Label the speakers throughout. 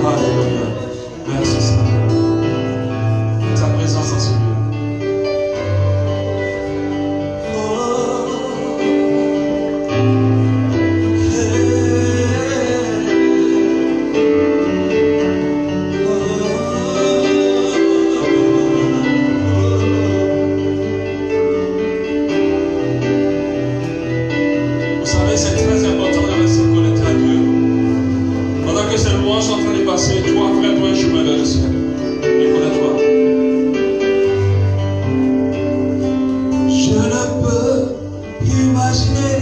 Speaker 1: Alléluia. Merci Seigneur. Ta présence en ce lieu. Vous savez, c'est très important de se connecter à Dieu. Pendant que ces louanges sont en train de passer, toi, fais-toi un chemin vers le ciel. Et connais-toi.
Speaker 2: Je ne peux imaginer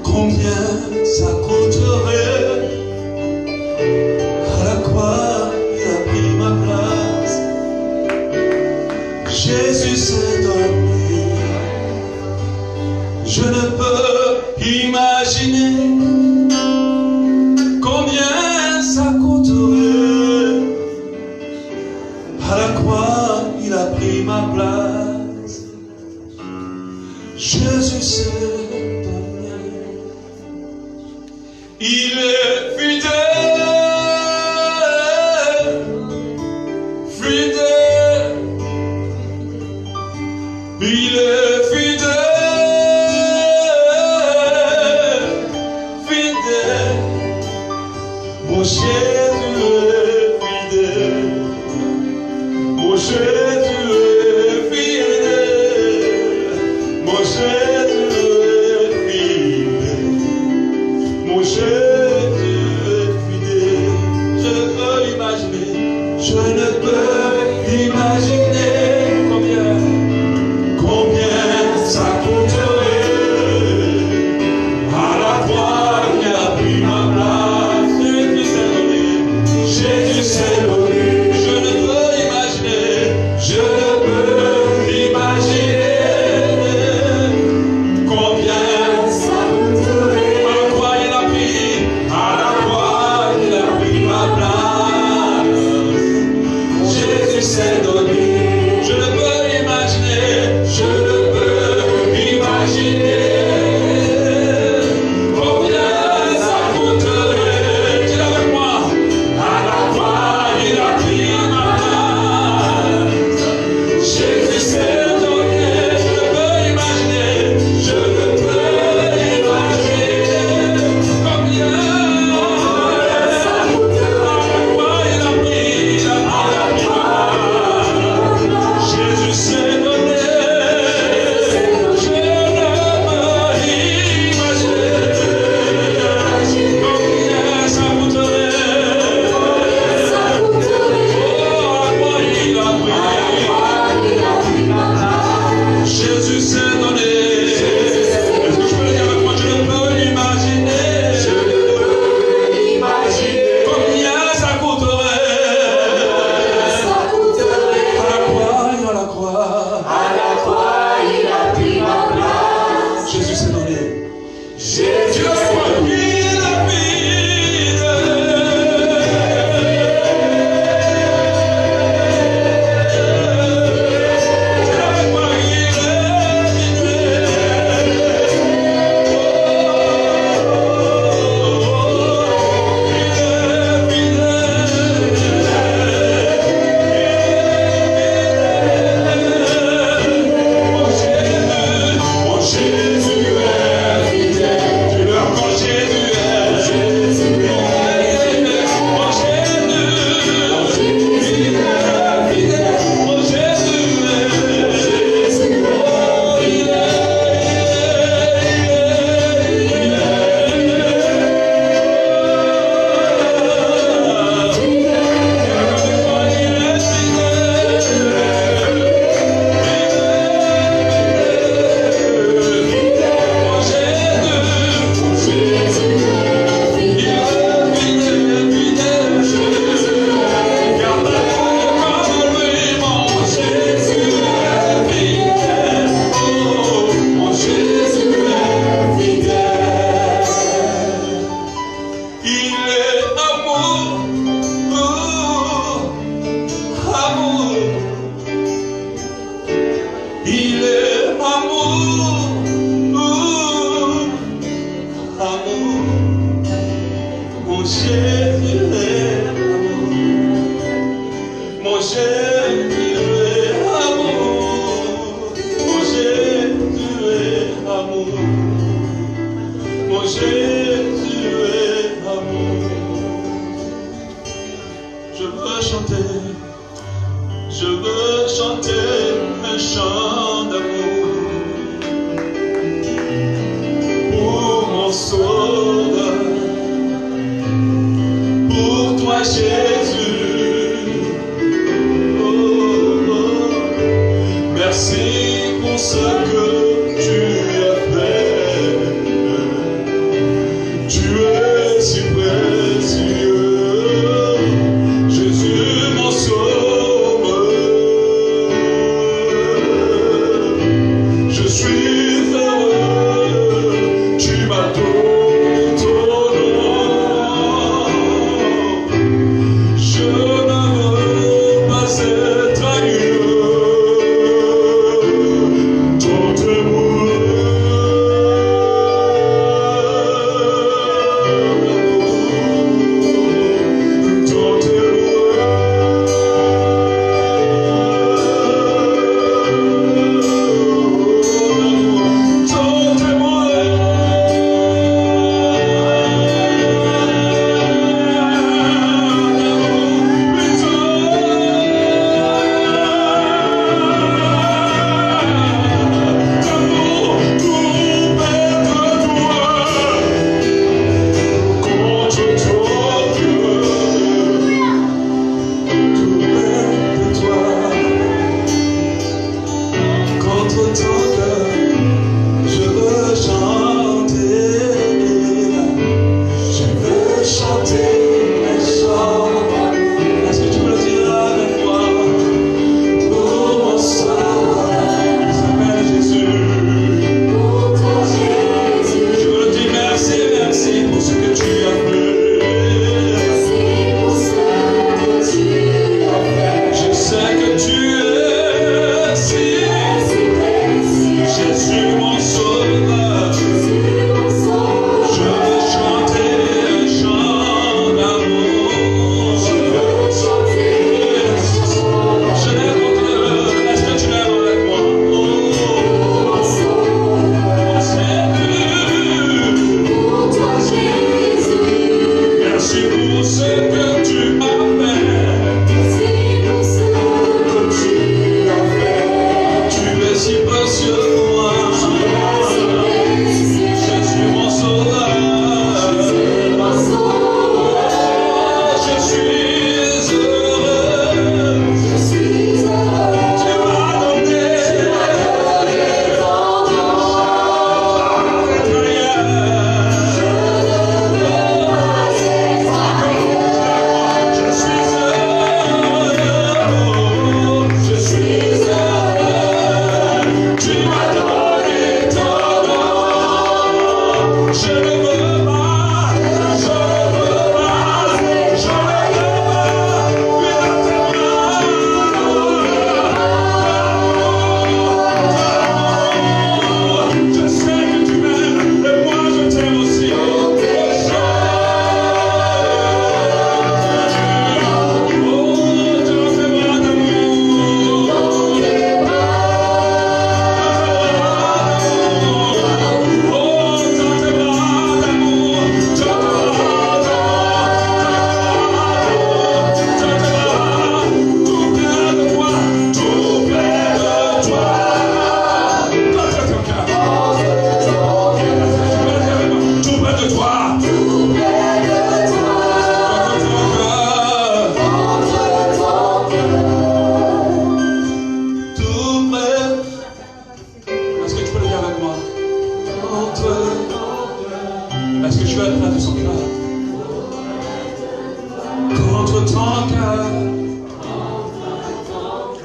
Speaker 2: combien ça coûterait. À la croix, il a pris ma place. Jésus s'est donné. Je ne peux imaginer combien ça coûterait. À la croix, il a pris ma place. Jésus s'est donné. Il est fidèle, fidèle. Il est fidèle, fidèle. Mon Jésus est fidèle. Mon Jésus est fidèle. Mon Jésus est fidèle. Mon Jésus est fidèle. Je ne peux imaginer. Je ne peux imaginer combien ça coûterait. À la croix, il a pris ma place. Jésus s'est donné. Je ne peux imaginer. Je ne peux imaginer combien ça coûterait. À la croix, il a pris. À la croix, il a pris ma place. Jésus s'est donné. Je ne peux imaginer. Je ne peux imaginer combien ça coûterait. Dis avec moi. À la croix, il a pris ma place. Jésus s'est donné. Je ne peux imaginer. Je ne peux imaginer combien ça coûterait. À la croix, il a pris ma place. Jésus s'est donné. Je ne peux imaginer combien ça coûterait. Jésus s'est donné. Est-ce que je peux le dire avec moi? Je ne peux imaginer combien ça coûterait. À la croix, à la croix, Jésus s'est donné. Jésus avec moi. Il a Mon Jésus est fidèle. Tu leur quand Jésus est fidèle. Mon Jésus est fidèle. Mon Jésus
Speaker 1: Jésus est amour. Mon Jésus est amour. Mon Jésus est amour. Mon Jésus est amour. Je veux chanter un chant d'amour pour mon sauveur, pour toi Jésus. Oh, oh. Merci pour ce que tu as fait. Tu es si précieux, Jésus mon sauveur. Je suis heureux, tu m'as donné ton nom. Je ne veux pas être ailleurs. Ton amour, ton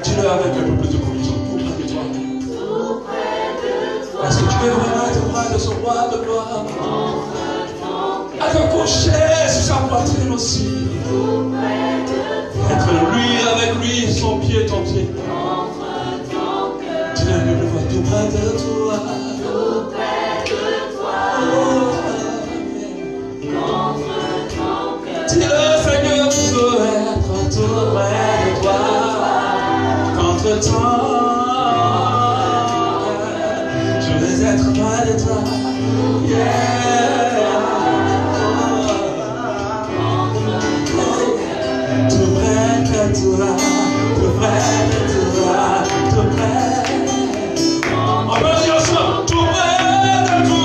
Speaker 2: Dis-le avec un peu plus de conviction. Tout près de toi. Est-ce que tu veux vraiment être roi de ce roi de gloire? Accrocher sur sa poitrine aussi. Être lui avec lui, son pied, ton pied. Dis-le avec le voix. Tout près de toi. Tout près de toi. Oh, contre ton Si le Seigneur veut être tout près de toi, qu'entre-temps, je veux être près de toi. Tout près de toi, tout près de toi, tout près. On va dire ça, tout près de toi.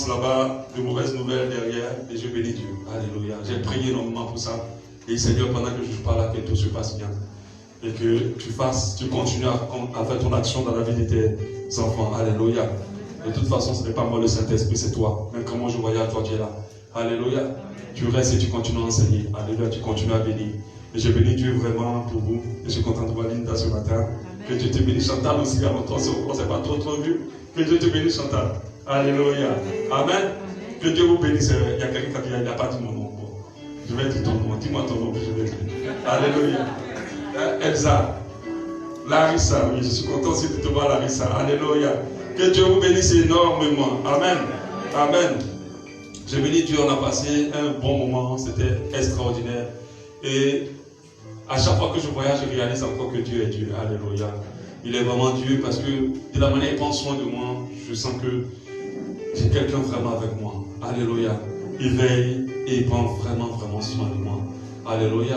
Speaker 1: Là-bas, de mauvaises nouvelles derrière, et je bénis Dieu. Alléluia. J'ai prié énormément pour ça. Et Seigneur, pendant que je parle, que tout se passe bien. Et que tu continues à faire ton action dans la vie de tes enfants. Alléluia. De toute façon, ce n'est pas moi le Saint-Esprit, c'est toi. Même comment je voyais à toi, tu es là. Alléluia. Tu restes et tu continues à enseigner. Alléluia. Tu continues à bénir. Et je bénis Dieu vraiment pour vous. Et je suis content de voir Linda ce matin. Que Dieu te bénisse, Chantal aussi. Avant toi, on ne s'est pas trop vu. Que Dieu te bénisse, Chantal. Alléluia. Amen. Que Dieu vous bénisse. Il y a quelqu'un qui n'a pas dit mon nom. Bon. Je vais dire ton nom. Dis-moi ton nom. Je vais dire. Alléluia. Elsa. Larissa. Oui, je suis content aussi de te voir, Larissa. Alléluia. Que Dieu vous bénisse énormément. Amen. Amen. Je bénis Dieu. On a passé un bon moment. C'était extraordinaire. Et à chaque fois que je voyage, je réalise encore que Dieu est Dieu. Alléluia. Il est vraiment Dieu parce que de la manière qu'il prend soin de moi, je sens que j'ai quelqu'un vraiment avec moi. Alléluia. Il veille et il prend vraiment soin de moi. Alléluia.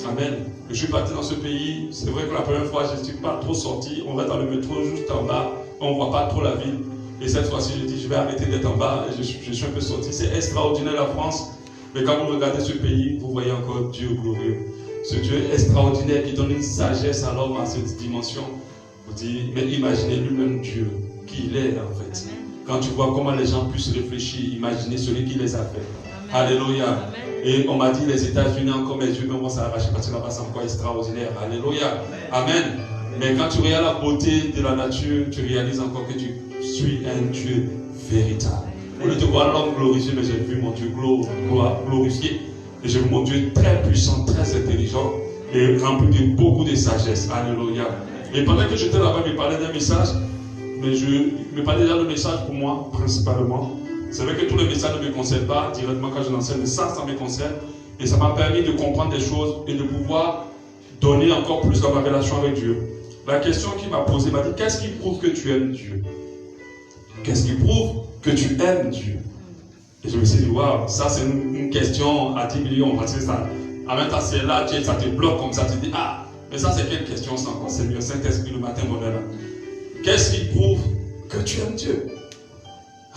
Speaker 1: Amen. Je suis parti dans ce pays. C'est vrai que la première fois, je ne suis pas trop sorti. On va dans le métro juste en bas. On ne voit pas trop la ville. Et cette fois-ci, je dis, je vais arrêter d'être en bas. Et je suis un peu sorti. C'est extraordinaire la France. Mais quand vous regardez ce pays, vous voyez encore Dieu glorieux. Ce Dieu extraordinaire qui donne une sagesse à l'homme à cette dimension. Vous dites, mais imaginez lui-même Dieu, qui il est en fait. Quand tu vois comment les gens puissent réfléchir, imaginer celui qui les a fait. Alléluia. Et on m'a dit les États-Unis encore, mes yeux vont s'arracher parce que là-bas c'est encore extraordinaire. Alléluia. Amen. Mais quand tu regardes la beauté de la nature, tu réalises encore que tu suis un Dieu véritable. Au lieu de voir l'homme glorifié, mais j'ai vu mon Dieu glorifié. Et j'ai vu mon Dieu très puissant, très intelligent et rempli de beaucoup de sagesse. Alléluia. Et pendant que j'étais là-bas, il me parlait d'un message, mais il me parlait déjà de message pour moi, principalement. C'est vrai que tous les messages ne me concernent pas directement quand je l'enseigne, mais ça me concerne. Et ça m'a permis de comprendre des choses et de pouvoir donner encore plus dans ma relation avec Dieu. La question qu'il m'a posée m'a dit, qu'est-ce qui prouve que tu aimes Dieu? Qu'est-ce qui prouve que tu aimes Dieu? Et je me suis dit, waouh, ça c'est une question à 10 millions, parce que ça, en même temps, c'est là, ça te bloque comme ça, tu te dis, ah, mais ça c'est quelle question, ça encore, c'est mieux, Saint-Esprit le matin, mon là. Qu'est-ce qui prouve que tu aimes Dieu?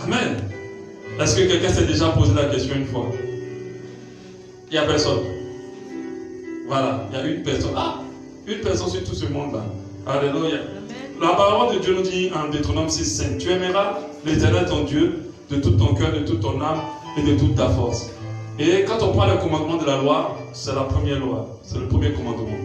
Speaker 1: Amen. Est-ce que quelqu'un s'est déjà posé la question une fois? Il n'y a personne. Voilà, il y a une personne. Ah, une personne sur tout ce monde-là. Alléluia. La parole de Dieu nous dit en Deutéronome 6:5, tu aimeras l'Éternel ton Dieu de tout ton cœur, de toute ton âme et de toute ta force. Et quand on prend le commandement de la loi, c'est la première loi, c'est le premier commandement.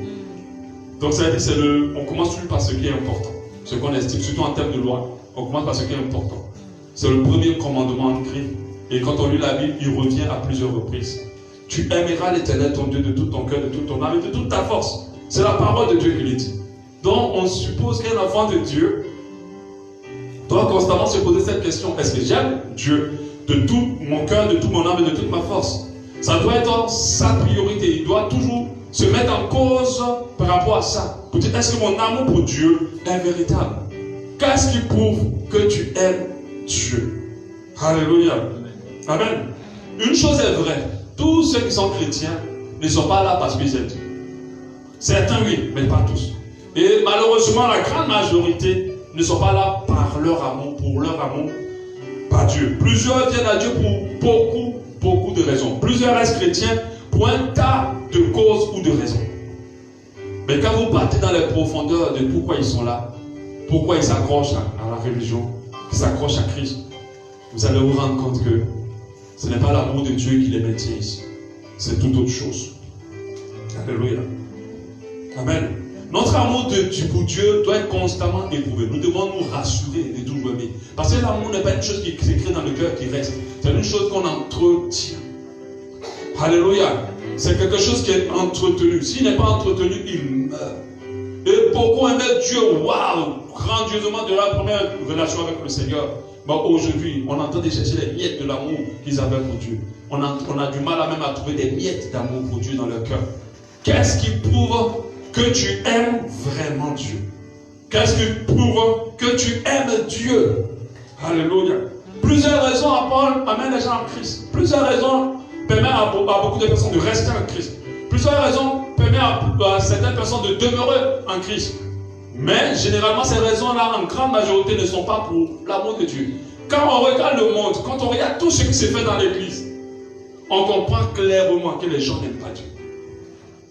Speaker 1: Donc ça veut dire, on commence toujours par ce qui est important, ce qu'on estime, surtout en termes de loi. On commence par ce qui est important. C'est le premier commandement écrit. Et quand on lit la Bible, il revient à plusieurs reprises. Tu aimeras l'Éternel ton Dieu de tout ton cœur, de toute ton âme et de toute ta force. C'est la parole de Dieu qui le dit. Donc on suppose qu'un enfant de Dieu doit constamment se poser cette question. Est-ce que j'aime Dieu de tout mon cœur, de toute mon âme et de toute ma force? Ça doit être sa priorité. Il doit toujours se mettre en cause par rapport à ça. Pour dire, est-ce que mon amour pour Dieu est véritable? Qu'est-ce qui prouve que tu aimes Dieu? Alléluia. Amen. Une chose est vraie. Tous ceux qui sont chrétiens ne sont pas là parce qu'ils aiment Dieu. Certains oui, mais pas tous. Et malheureusement, la grande majorité ne sont pas là par leur amour, pour leur amour, par Dieu. Plusieurs viennent à Dieu pour beaucoup de raisons. Plusieurs restent chrétiens pour un tas de causes ou de raisons. Mais quand vous partez dans les profondeurs de pourquoi ils sont là, pourquoi ils s'accrochent à la religion, ils s'accrochent à Christ, vous allez vous rendre compte que ce n'est pas l'amour de Dieu qui les maintient ici. C'est toute autre chose. Alléluia. Amen. Notre amour pour Dieu doit être constamment éprouvé. Nous devons nous rassurer et toujours aimer. Parce que l'amour n'est pas une chose qui s'écrit dans le cœur qui reste. C'est une chose qu'on entretient. Alléluia. C'est quelque chose qui est entretenu. S'il n'est pas entretenu, il meurt. Et beaucoup aimaient Dieu, waouh, grandiosement de la première relation avec le Seigneur. Mais aujourd'hui, on entend de chercher les miettes de l'amour qu'ils avaient pour Dieu. On a du mal à même à trouver des miettes d'amour pour Dieu dans leur cœur. Qu'est-ce qui prouve que tu aimes vraiment Dieu? Qu'est-ce qui prouve que tu aimes Dieu? Alléluia. Plusieurs raisons amènent les gens en Christ. Plusieurs raisons permettent à beaucoup de personnes de rester en Christ. Plusieurs raisons permettent à certaines personnes de demeurer en Christ. Mais généralement, ces raisons-là, en grande majorité, ne sont pas pour l'amour de Dieu. Quand on regarde le monde, quand on regarde tout ce qui se fait dans l'église, on comprend clairement que les gens n'aiment pas Dieu.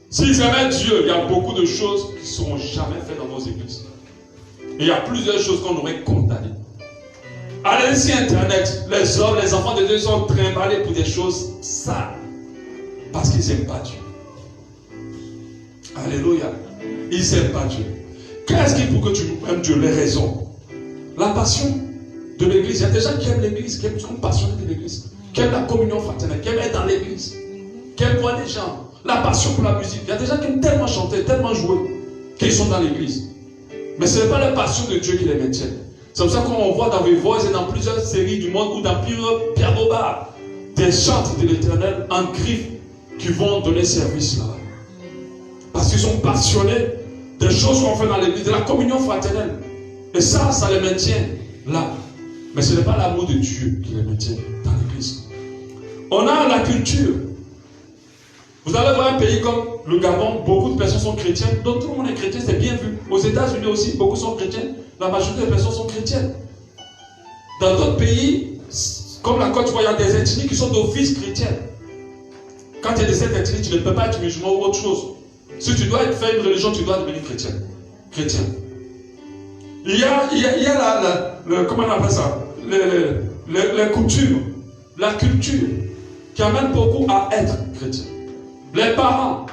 Speaker 1: S'ils aimaient Dieu, il y a beaucoup de choses qui ne seront jamais faites dans nos églises. Et il y a plusieurs choses qu'on aurait condamnées. Allez sur Internet, les hommes, les enfants de Dieu sont trimballés pour des choses sales. Parce qu'ils n'aiment pas Dieu. Alléluia. Ils n'aiment pas Dieu. Qu'est-ce qui pour que tu aimes Dieu? Les raisons. La passion de l'église. Il y a des gens qui aiment l'église, qui sont passionnés de l'église, qui aiment la communion fraternelle, qui aiment être dans l'église, qui aiment voir les gens. La passion pour la musique. Il y a des gens qui aiment tellement chanter, tellement jouer, qu'ils sont dans l'église. Mais ce n'est pas la passion de Dieu qui les maintient. C'est pour ça qu'on voit dans The Voice et dans plusieurs séries du monde ou dans plusieurs piano bars des chantres de l'Éternel en griffes qui vont donner service là. Parce qu'ils sont passionnés des choses qu'on fait dans l'église, de la communion fraternelle. Et ça les maintient là. Mais ce n'est pas l'amour de Dieu qui les maintient dans l'église. On a la culture. Vous allez voir un pays comme le Gabon, beaucoup de personnes sont chrétiennes, donc tout le monde est chrétien, c'est bien vu. Aux États-Unis aussi, beaucoup sont chrétiens, la majorité des personnes sont chrétiennes. Dans d'autres pays, comme la Côte d'Ivoire, il y a des ethnies qui sont d'office chrétiennes. Quand tu es de cette ethnie, tu ne peux pas être musulman ou autre chose. Si tu dois faire une religion, tu dois devenir chrétien. Il y a comment on appelle ça? Les coutumes, la culture, qui amène beaucoup à être chrétien. Les parents,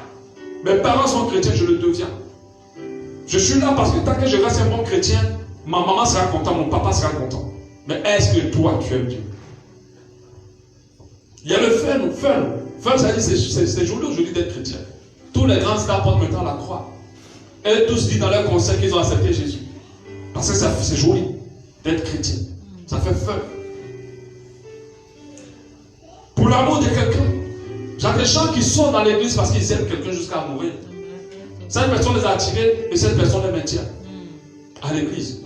Speaker 1: mes parents sont chrétiens, je le deviens. Je suis là parce que tant que je reste un bon chrétien, ma maman sera contente, mon papa sera content. Mais est-ce que toi, tu aimes Dieu? Il y a le fun. Fun, ça dit, c'est joli aujourd'hui d'être chrétien. Tous les grands stars portent maintenant la croix. Et tous disent dans leur concert qu'ils ont accepté Jésus. Parce que c'est joli d'être chrétien. Ça fait fun. l'amour de quelqu'un. J'ai des gens qui sont dans l'église parce qu'ils aiment quelqu'un jusqu'à mourir. Cette personne les a attirés et cette personne les maintient à l'église.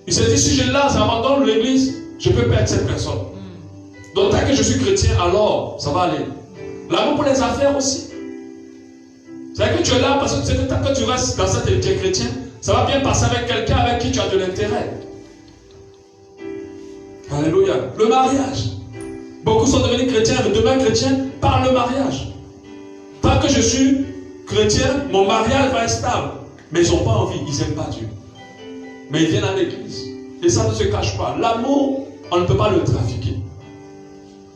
Speaker 1: Il s'est dit, si je lâche, j'abandonne l'église, je peux perdre cette personne. Donc tant que je suis chrétien, alors ça va aller. L'amour pour les affaires aussi. C'est-à-dire que tu es là parce que tant que tu restes dans cette église chrétienne, ça va bien passer avec quelqu'un avec qui tu as de l'intérêt. Alléluia. Le mariage. Beaucoup sont devenus chrétiens, mais demeurent chrétiens par le mariage. Tant que je suis chrétien, mon mariage va être stable. Mais ils n'ont pas envie, ils n'aiment pas Dieu. Mais ils viennent à l'église. Et ça ne se cache pas. L'amour, on ne peut pas le trafiquer.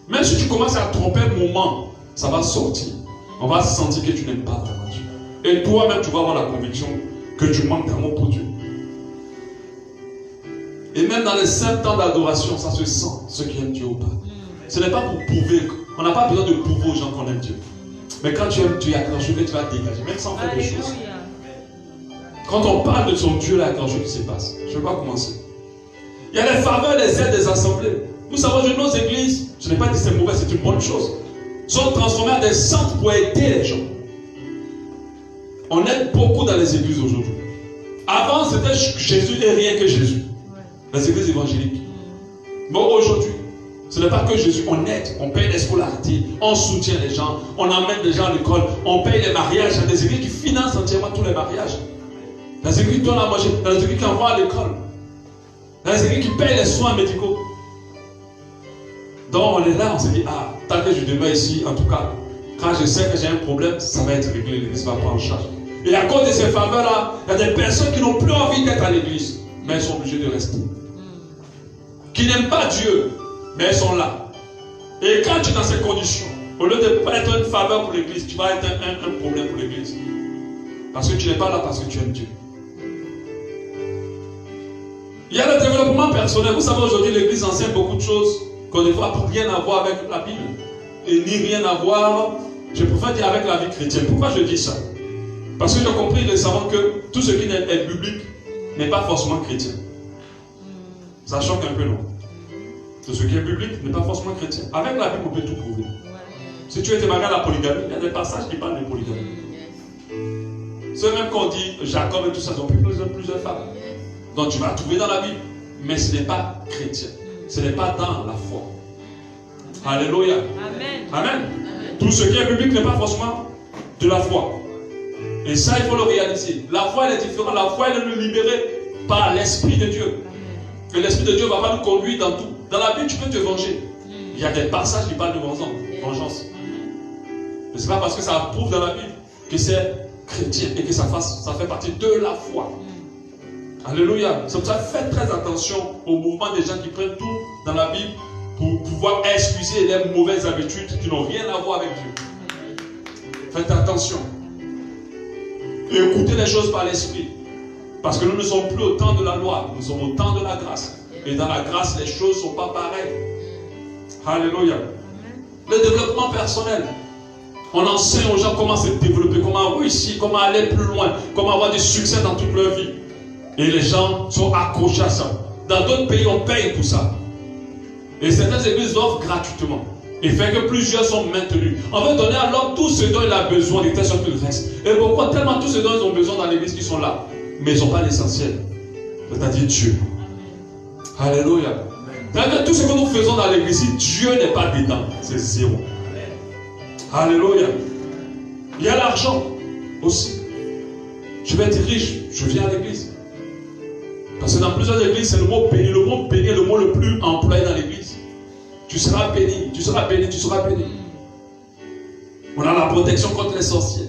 Speaker 1: Même si tu commences à tromper un moment, ça va sortir. On va sentir que tu n'aimes pas vraiment Dieu. Et toi-même, tu vas avoir la conviction que tu manques d'amour pour Dieu. Et même dans les 5 temps d'adoration, ça se sent, ceux qui aiment Dieu ou pas. Ce n'est pas pour prouver. On n'a pas besoin de prouver aux gens qu'on aime Dieu. Mais quand tu aimes Dieu, il y a quelque chose que tu vas dégager, même sans faire des choses. Quand on parle de son Dieu, il y a quelque chose qui se passe. Je ne vais pas commencer. Il y a les faveurs, les aides des assemblées. Vous savez, aujourd'hui, nos églises, je n'ai pas dit que c'est mauvais, c'est une bonne chose, sont transformées en des centres pour aider les gens. On aide beaucoup dans les églises aujourd'hui. Avant, c'était Jésus et rien que Jésus. Les églises évangéliques. Mais aujourd'hui, ce n'est pas que Jésus, on aide, on paye les scolarités, on soutient les gens, on emmène les gens à l'école, on paye les mariages. Il y a des églises qui financent entièrement tous les mariages. Les églises qui donnent à manger, les églises qui envoient à l'école, les églises qui payent les soins médicaux. Donc on est là, on se dit, ah, tant que je demeure ici, en tout cas, quand je sais que j'ai un problème, ça va être réglé, l'église va prendre en charge. Et à cause de ces faveurs-là, il y a des personnes qui n'ont plus envie d'être à l'église, mais elles sont obligées de rester. Qui n'aiment pas Dieu, mais elles sont là. Et quand tu es dans ces conditions, au lieu de ne pas être une faveur pour l'église, tu vas être un problème pour l'église. Parce que tu n'es pas là parce que tu aimes Dieu. Il y a le développement personnel. Vous savez, aujourd'hui, l'église enseigne beaucoup de choses qu'on ne voit rien à voir avec la Bible. Et ni rien à voir, je préfère dire, avec la vie chrétienne. Pourquoi je dis ça? Parce que j'ai compris récemment que tout ce qui est biblique n'est pas forcément chrétien. Ça choque un peu, non? Tout ce qui est biblique n'est pas forcément chrétien. Avec la Bible, on peut tout prouver. Si tu étais marié à la polygamie, il y a des passages qui parlent de polygamie. C'est même qu'on dit Jacob et tout ça, ils ont pris plusieurs femmes. Donc tu vas trouver dans la Bible. Mais ce n'est pas chrétien. Ce n'est pas dans la foi. Alléluia. Amen. Amen. Tout ce qui est biblique n'est pas forcément de la foi. Et ça, il faut le réaliser. La foi, elle est différente. La foi, elle est libérée par l'Esprit de Dieu. Et l'Esprit de Dieu ne va pas nous conduire dans tout. Dans la Bible, tu peux te venger. Il y a des passages qui parlent de vengeance. Mais ce n'est pas parce que ça prouve dans la Bible que c'est chrétien et que ça fait partie de la foi. Alléluia. C'est pour ça, faites très attention au mouvement des gens qui prennent tout dans la Bible pour pouvoir excuser les mauvaises habitudes qui n'ont rien à voir avec Dieu. Faites attention. Et écoutez les choses par l'Esprit. Parce que nous ne sommes plus au temps de la loi, nous sommes au temps de la grâce. Et dans la grâce, les choses ne sont pas pareilles. Alléluia. Le développement personnel. On enseigne aux gens comment se développer, comment réussir, comment aller plus loin, comment avoir du succès dans toute leur vie. Et les gens sont accrochés à ça. Dans d'autres pays, on paye pour ça. Et certaines églises offrent gratuitement. Et fait que plusieurs sont maintenus. On veut donner à l'homme tout ce dont il a besoin, de telle sorte qu'il reste. Et pourquoi tellement tout ce dont ils ont besoin dans l'église qui sont là. Mais ils n'ont pas l'essentiel. C'est-à-dire Dieu. Alléluia. C'est-à-dire tout ce que nous faisons dans l'église, si Dieu n'est pas dedans, c'est zéro. Alléluia. Il y a l'argent aussi. Je vais être riche, je viens à l'église. Parce que dans plusieurs églises, c'est le mot béni. Le mot béni est le mot le plus employé dans l'église. Tu seras béni, tu seras béni, tu seras béni. On a la protection contre les sorciers.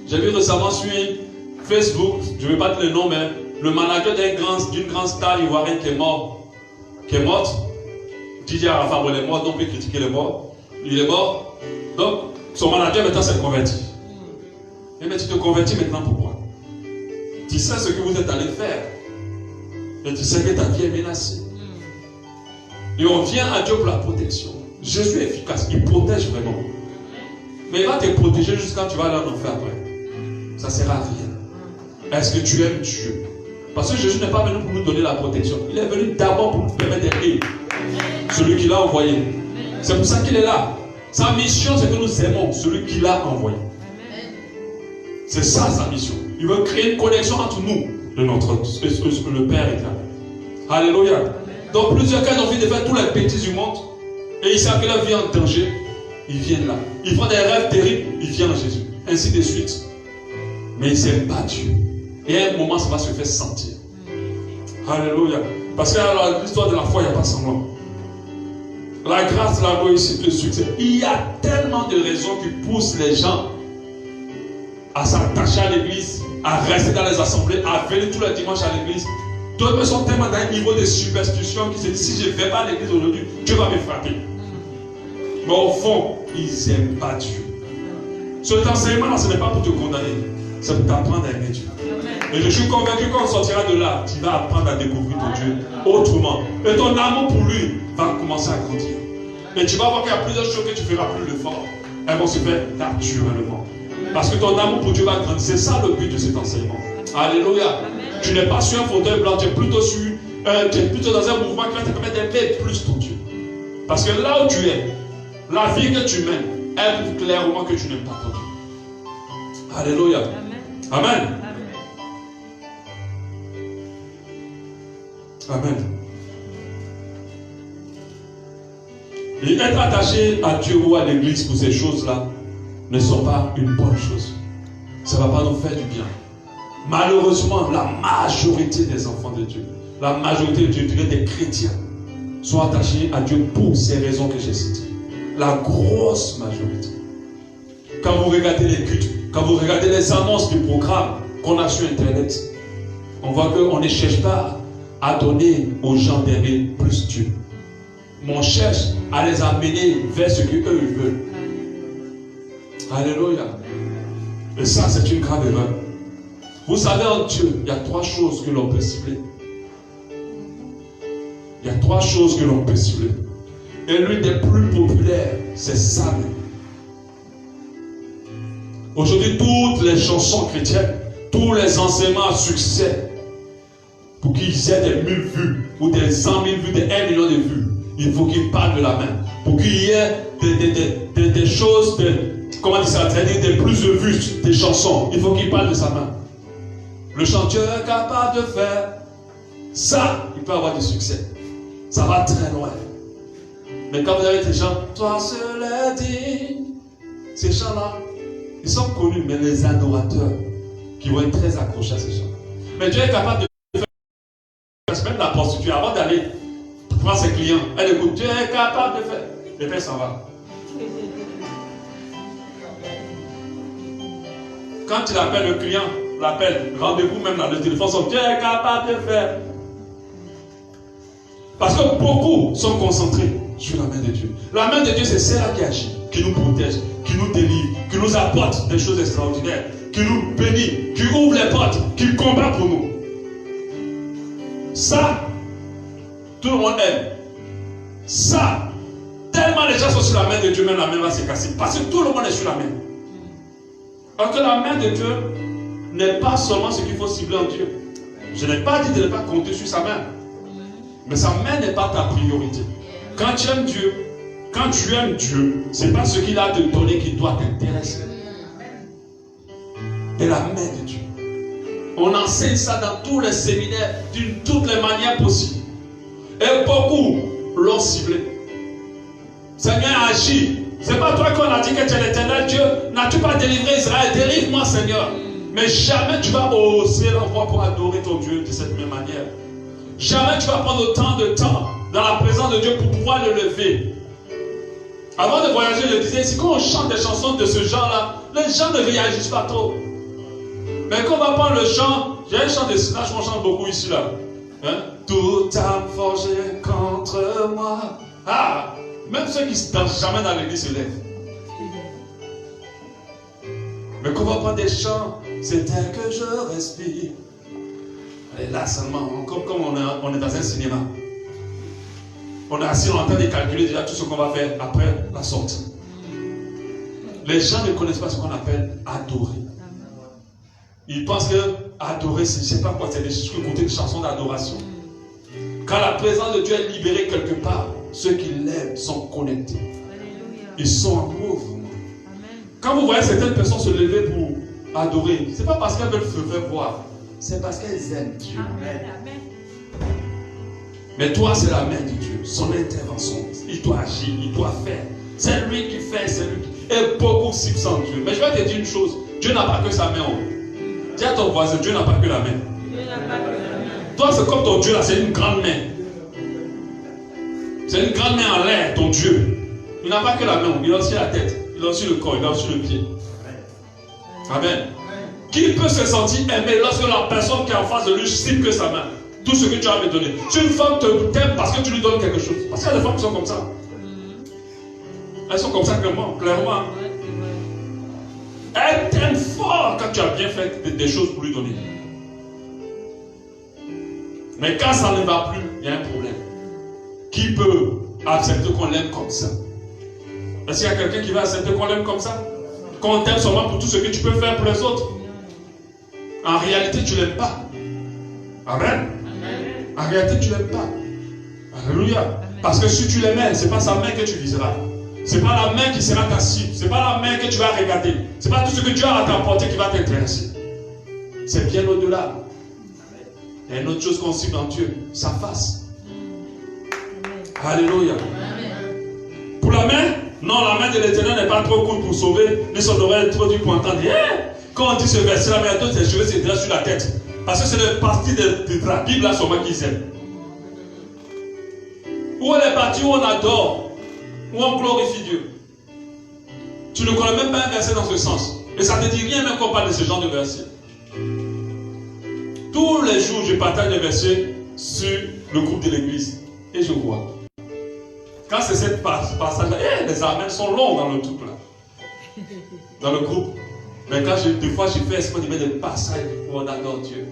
Speaker 1: J'ai vu récemment sur Facebook, je ne vais pas dire le nom, mais le manager d'une grande star ivoirienne qui est mort. Qui est morte. DJ Arafat, il est mort, donc on peut critiquer les morts. Il est mort. Donc, son manager maintenant s'est converti. Mais tu te convertis maintenant pourquoi? Tu sais ce que vous êtes allé faire. Et tu sais que ta vie est menacée. Et on vient à Dieu pour la protection. Jésus est efficace, il protège vraiment. Mais il va te protéger jusqu'à quand tu vas aller en enfer après. Ça ne sert à rien. Est-ce que tu aimes Dieu? Parce que Jésus n'est pas venu pour nous donner la protection. Il est venu d'abord pour nous permettre d'aider celui qui l'a envoyé. C'est pour ça qu'il est là. Sa mission, c'est que nous aimons celui qui l'a envoyé. C'est ça sa mission. Il veut créer une connexion entre nous et le Père éternel. Alléluia. Donc plusieurs cas ont envie de faire tous les bêtises du monde et ils savent que leur vie est en danger. Ils viennent là. Ils font des rêves terribles, ils viennent à Jésus. Ainsi de suite. Mais ils n'aiment pas Dieu. Et à un moment, ça va se faire sentir. Alléluia. Parce que dans l'histoire de la foi, il n'y a pas semblant. La grâce, la réussite, le succès. Il y a tellement de raisons qui poussent les gens à s'attacher à l'église, à rester dans les assemblées, à venir tous les dimanches à l'église. D'autres sont tellement dans un niveau de superstition qui se disent si je ne vais pas à l'église aujourd'hui, Dieu va me frapper. Mais au fond, ils n'aiment pas Dieu. Cet enseignement-là, ce n'est pas pour te condamner, c'est pour t'apprendre à aimer Dieu. Et je suis convaincu qu'on sortira de là, tu vas apprendre à découvrir ton Dieu autrement. Et ton amour pour lui va commencer à grandir. Et tu vas voir qu'il y a plusieurs choses que tu feras plus l'effort. Elles vont se faire naturellement. Parce que ton amour pour Dieu va grandir. C'est ça le but de cet enseignement. Alléluia. Tu n'es pas sur un fauteuil blanc, tu es plutôt dans un mouvement qui va te permettre d'aimer plus ton Dieu. Parce que là où tu es, la vie que tu mènes, elle prouve clairement que tu n'aimes pas ton Dieu. Alléluia. Amen. Amen. Et être attaché à Dieu ou à l'église pour ces choses-là ne sont pas une bonne chose. Ça ne va pas nous faire du bien. Malheureusement, la majorité des enfants de Dieu, la majorité des chrétiens sont attachés à Dieu pour ces raisons que j'ai citées. La grosse majorité. Quand vous regardez les cultes, quand vous regardez les annonces du programme qu'on a sur Internet, on voit qu'on ne cherche pas à donner aux gens d'aimer plus Dieu. Mais on cherche à les amener vers ce qu'eux ils veulent. Alléluia. Et ça, c'est une grave erreur. Vous savez, en Dieu, il y a 3 choses que l'on peut cibler. Il y a 3 choses que l'on peut cibler. Et l'une des plus populaires, c'est ça. Aujourd'hui, toutes les chansons chrétiennes, tous les enseignements à succès, pour qu'ils aient des 1000 vues, ou des 100 000 vues, des 1 million de vues, il faut qu'ils parlent de la main. Pour qu'il y ait des choses, comment dire ça, des plus de vues, des chansons, il faut qu'ils parlent de sa main. Le chanteur est capable de faire ça, il peut avoir du succès. Ça va très loin. Mais quand vous avez des gens, toi seul est digne, ces chants-là, ils sont connus, mais les adorateurs qui vont être très accrochés à ces chants. Mais Dieu est capable de faire, même la prostituée, avant d'aller prendre ses clients, elle écoute, Dieu est capable de faire. Et puis elle s'en va. Quand il appelle le client, l'appelle, rendez-vous même dans le téléphone, son Dieu est capable de faire. Parce que beaucoup sont concentrés sur la main de Dieu. La main de Dieu, c'est celle-là qui agit, qui nous protège, qui nous délivre, qui nous apporte des choses extraordinaires, qui nous bénit, qui ouvre les portes, qui combat pour nous. Ça, tout le monde aime. Ça, tellement les gens sont sur la main de Dieu, même la main va se casser. Parce que tout le monde est sur la main. Parce que la main de Dieu n'est pas seulement ce qu'il faut cibler en Dieu. Je n'ai pas dit de ne pas compter sur sa main. Mais sa main n'est pas ta priorité. Quand tu aimes Dieu, ce n'est pas ce qu'il a de donner qui doit t'intéresser. C'est la main de Dieu. On enseigne ça dans tous les séminaires, d'une toutes les manières possibles. Et beaucoup l'ont ciblé. Seigneur, agis. C'est pas toi qu'on a dit que tu es l'éternel Dieu. N'as-tu pas délivré Israël? Délivre-moi, Seigneur. Mais jamais tu vas hausser la voix pour adorer ton Dieu de cette même manière. Jamais tu vas prendre autant de temps dans la présence de Dieu pour pouvoir le lever. Avant de voyager, je disais, si quand on chante des chansons de ce genre-là, les gens ne réagissent pas trop. Mais quand on va prendre le chant, j'ai un chant de Sinach qu'on chante beaucoup ici là. Hein? Toute âme forgée contre moi. Ah! Même ceux qui ne dansent jamais dans l'église se lèvent. Mais quand on va prendre des chants, c'est tel que je respire. Et là seulement, comme on est dans un cinéma. On est assis, on est en train de calculer déjà tout ce qu'on va faire après la sortie. Les gens ne connaissent pas ce qu'on appelle adorer. Ils pensent que adorer, je ne sais pas quoi, c'est des chansons d'adoration. Quand la présence de Dieu est libérée quelque part, ceux qui l'aiment sont connectés. Ils sont amoureux vraiment. Quand vous voyez certaines personnes se lever pour adorer, ce n'est pas parce qu'elles veulent se faire voir, c'est parce qu'elles aiment Dieu.
Speaker 3: Amen.
Speaker 1: Mais toi, c'est la main de Dieu, son intervention. Il doit agir, il doit faire. C'est lui qui fait, c'est lui qui est beaucoup sans Dieu. Mais je vais te dire une chose, Dieu n'a pas que sa main en haut. Dis à ton voisin, Dieu n'a pas que la main. Toi, c'est comme ton Dieu là, c'est une grande main. C'est une grande main en l'air, ton Dieu. Il n'a pas que la main, il a aussi la tête, il a aussi le corps, il a aussi le pied. Amen. Qui peut se sentir aimé lorsque la personne qui est en face de lui cible que sa main? Tout ce que tu as me donné. Si une femme t'aime parce que tu lui donnes quelque chose. Parce qu'il y a des femmes qui sont comme ça. Elles sont comme ça clairement. Elle t'aime fort quand tu as bien fait des choses pour lui donner. Mais quand ça ne va plus, il y a un problème. Qui peut accepter qu'on l'aime comme ça? Est-ce qu'il y a quelqu'un qui va accepter qu'on l'aime comme ça? Qu'on t'aime seulement pour tout ce que tu peux faire pour les autres? En réalité, tu ne l'aimes pas. Amen. En réalité, tu ne l'aimes pas. Alléluia. Parce que si tu l'aimais, ce n'est pas sa main que tu viseras. Ce n'est pas la main qui sera ta cible. Ce n'est pas la main que tu vas regarder. Ce n'est pas tout ce que Dieu a à t'apporter qui va t'intéresser. C'est bien au-delà. Il y a une autre chose qu'on cible en Dieu, sa face. Alléluia. Pour la main, non, la main de l'Éternel n'est pas trop cool pour sauver. Mais son oreille est trop dure pour entendre. Quand on dit ce verset-là, mais tous ses cheveux se dressent sur la tête. Parce que c'est une partie de la Bible là seulement qu'ils aiment. Où est les parties où on adore, où on glorifie Dieu. Tu ne connais même pas un verset dans ce sens. Et ça ne te dit rien même qu'on parle de ce genre de verset. Tous les jours, je partage des versets sur le groupe de l'église. Et je vois. Quand c'est cette passage-là, les amens sont longs dans le truc là. Dans le groupe. Mais quand des fois je fais exprès de mettre des passages où on adore Dieu.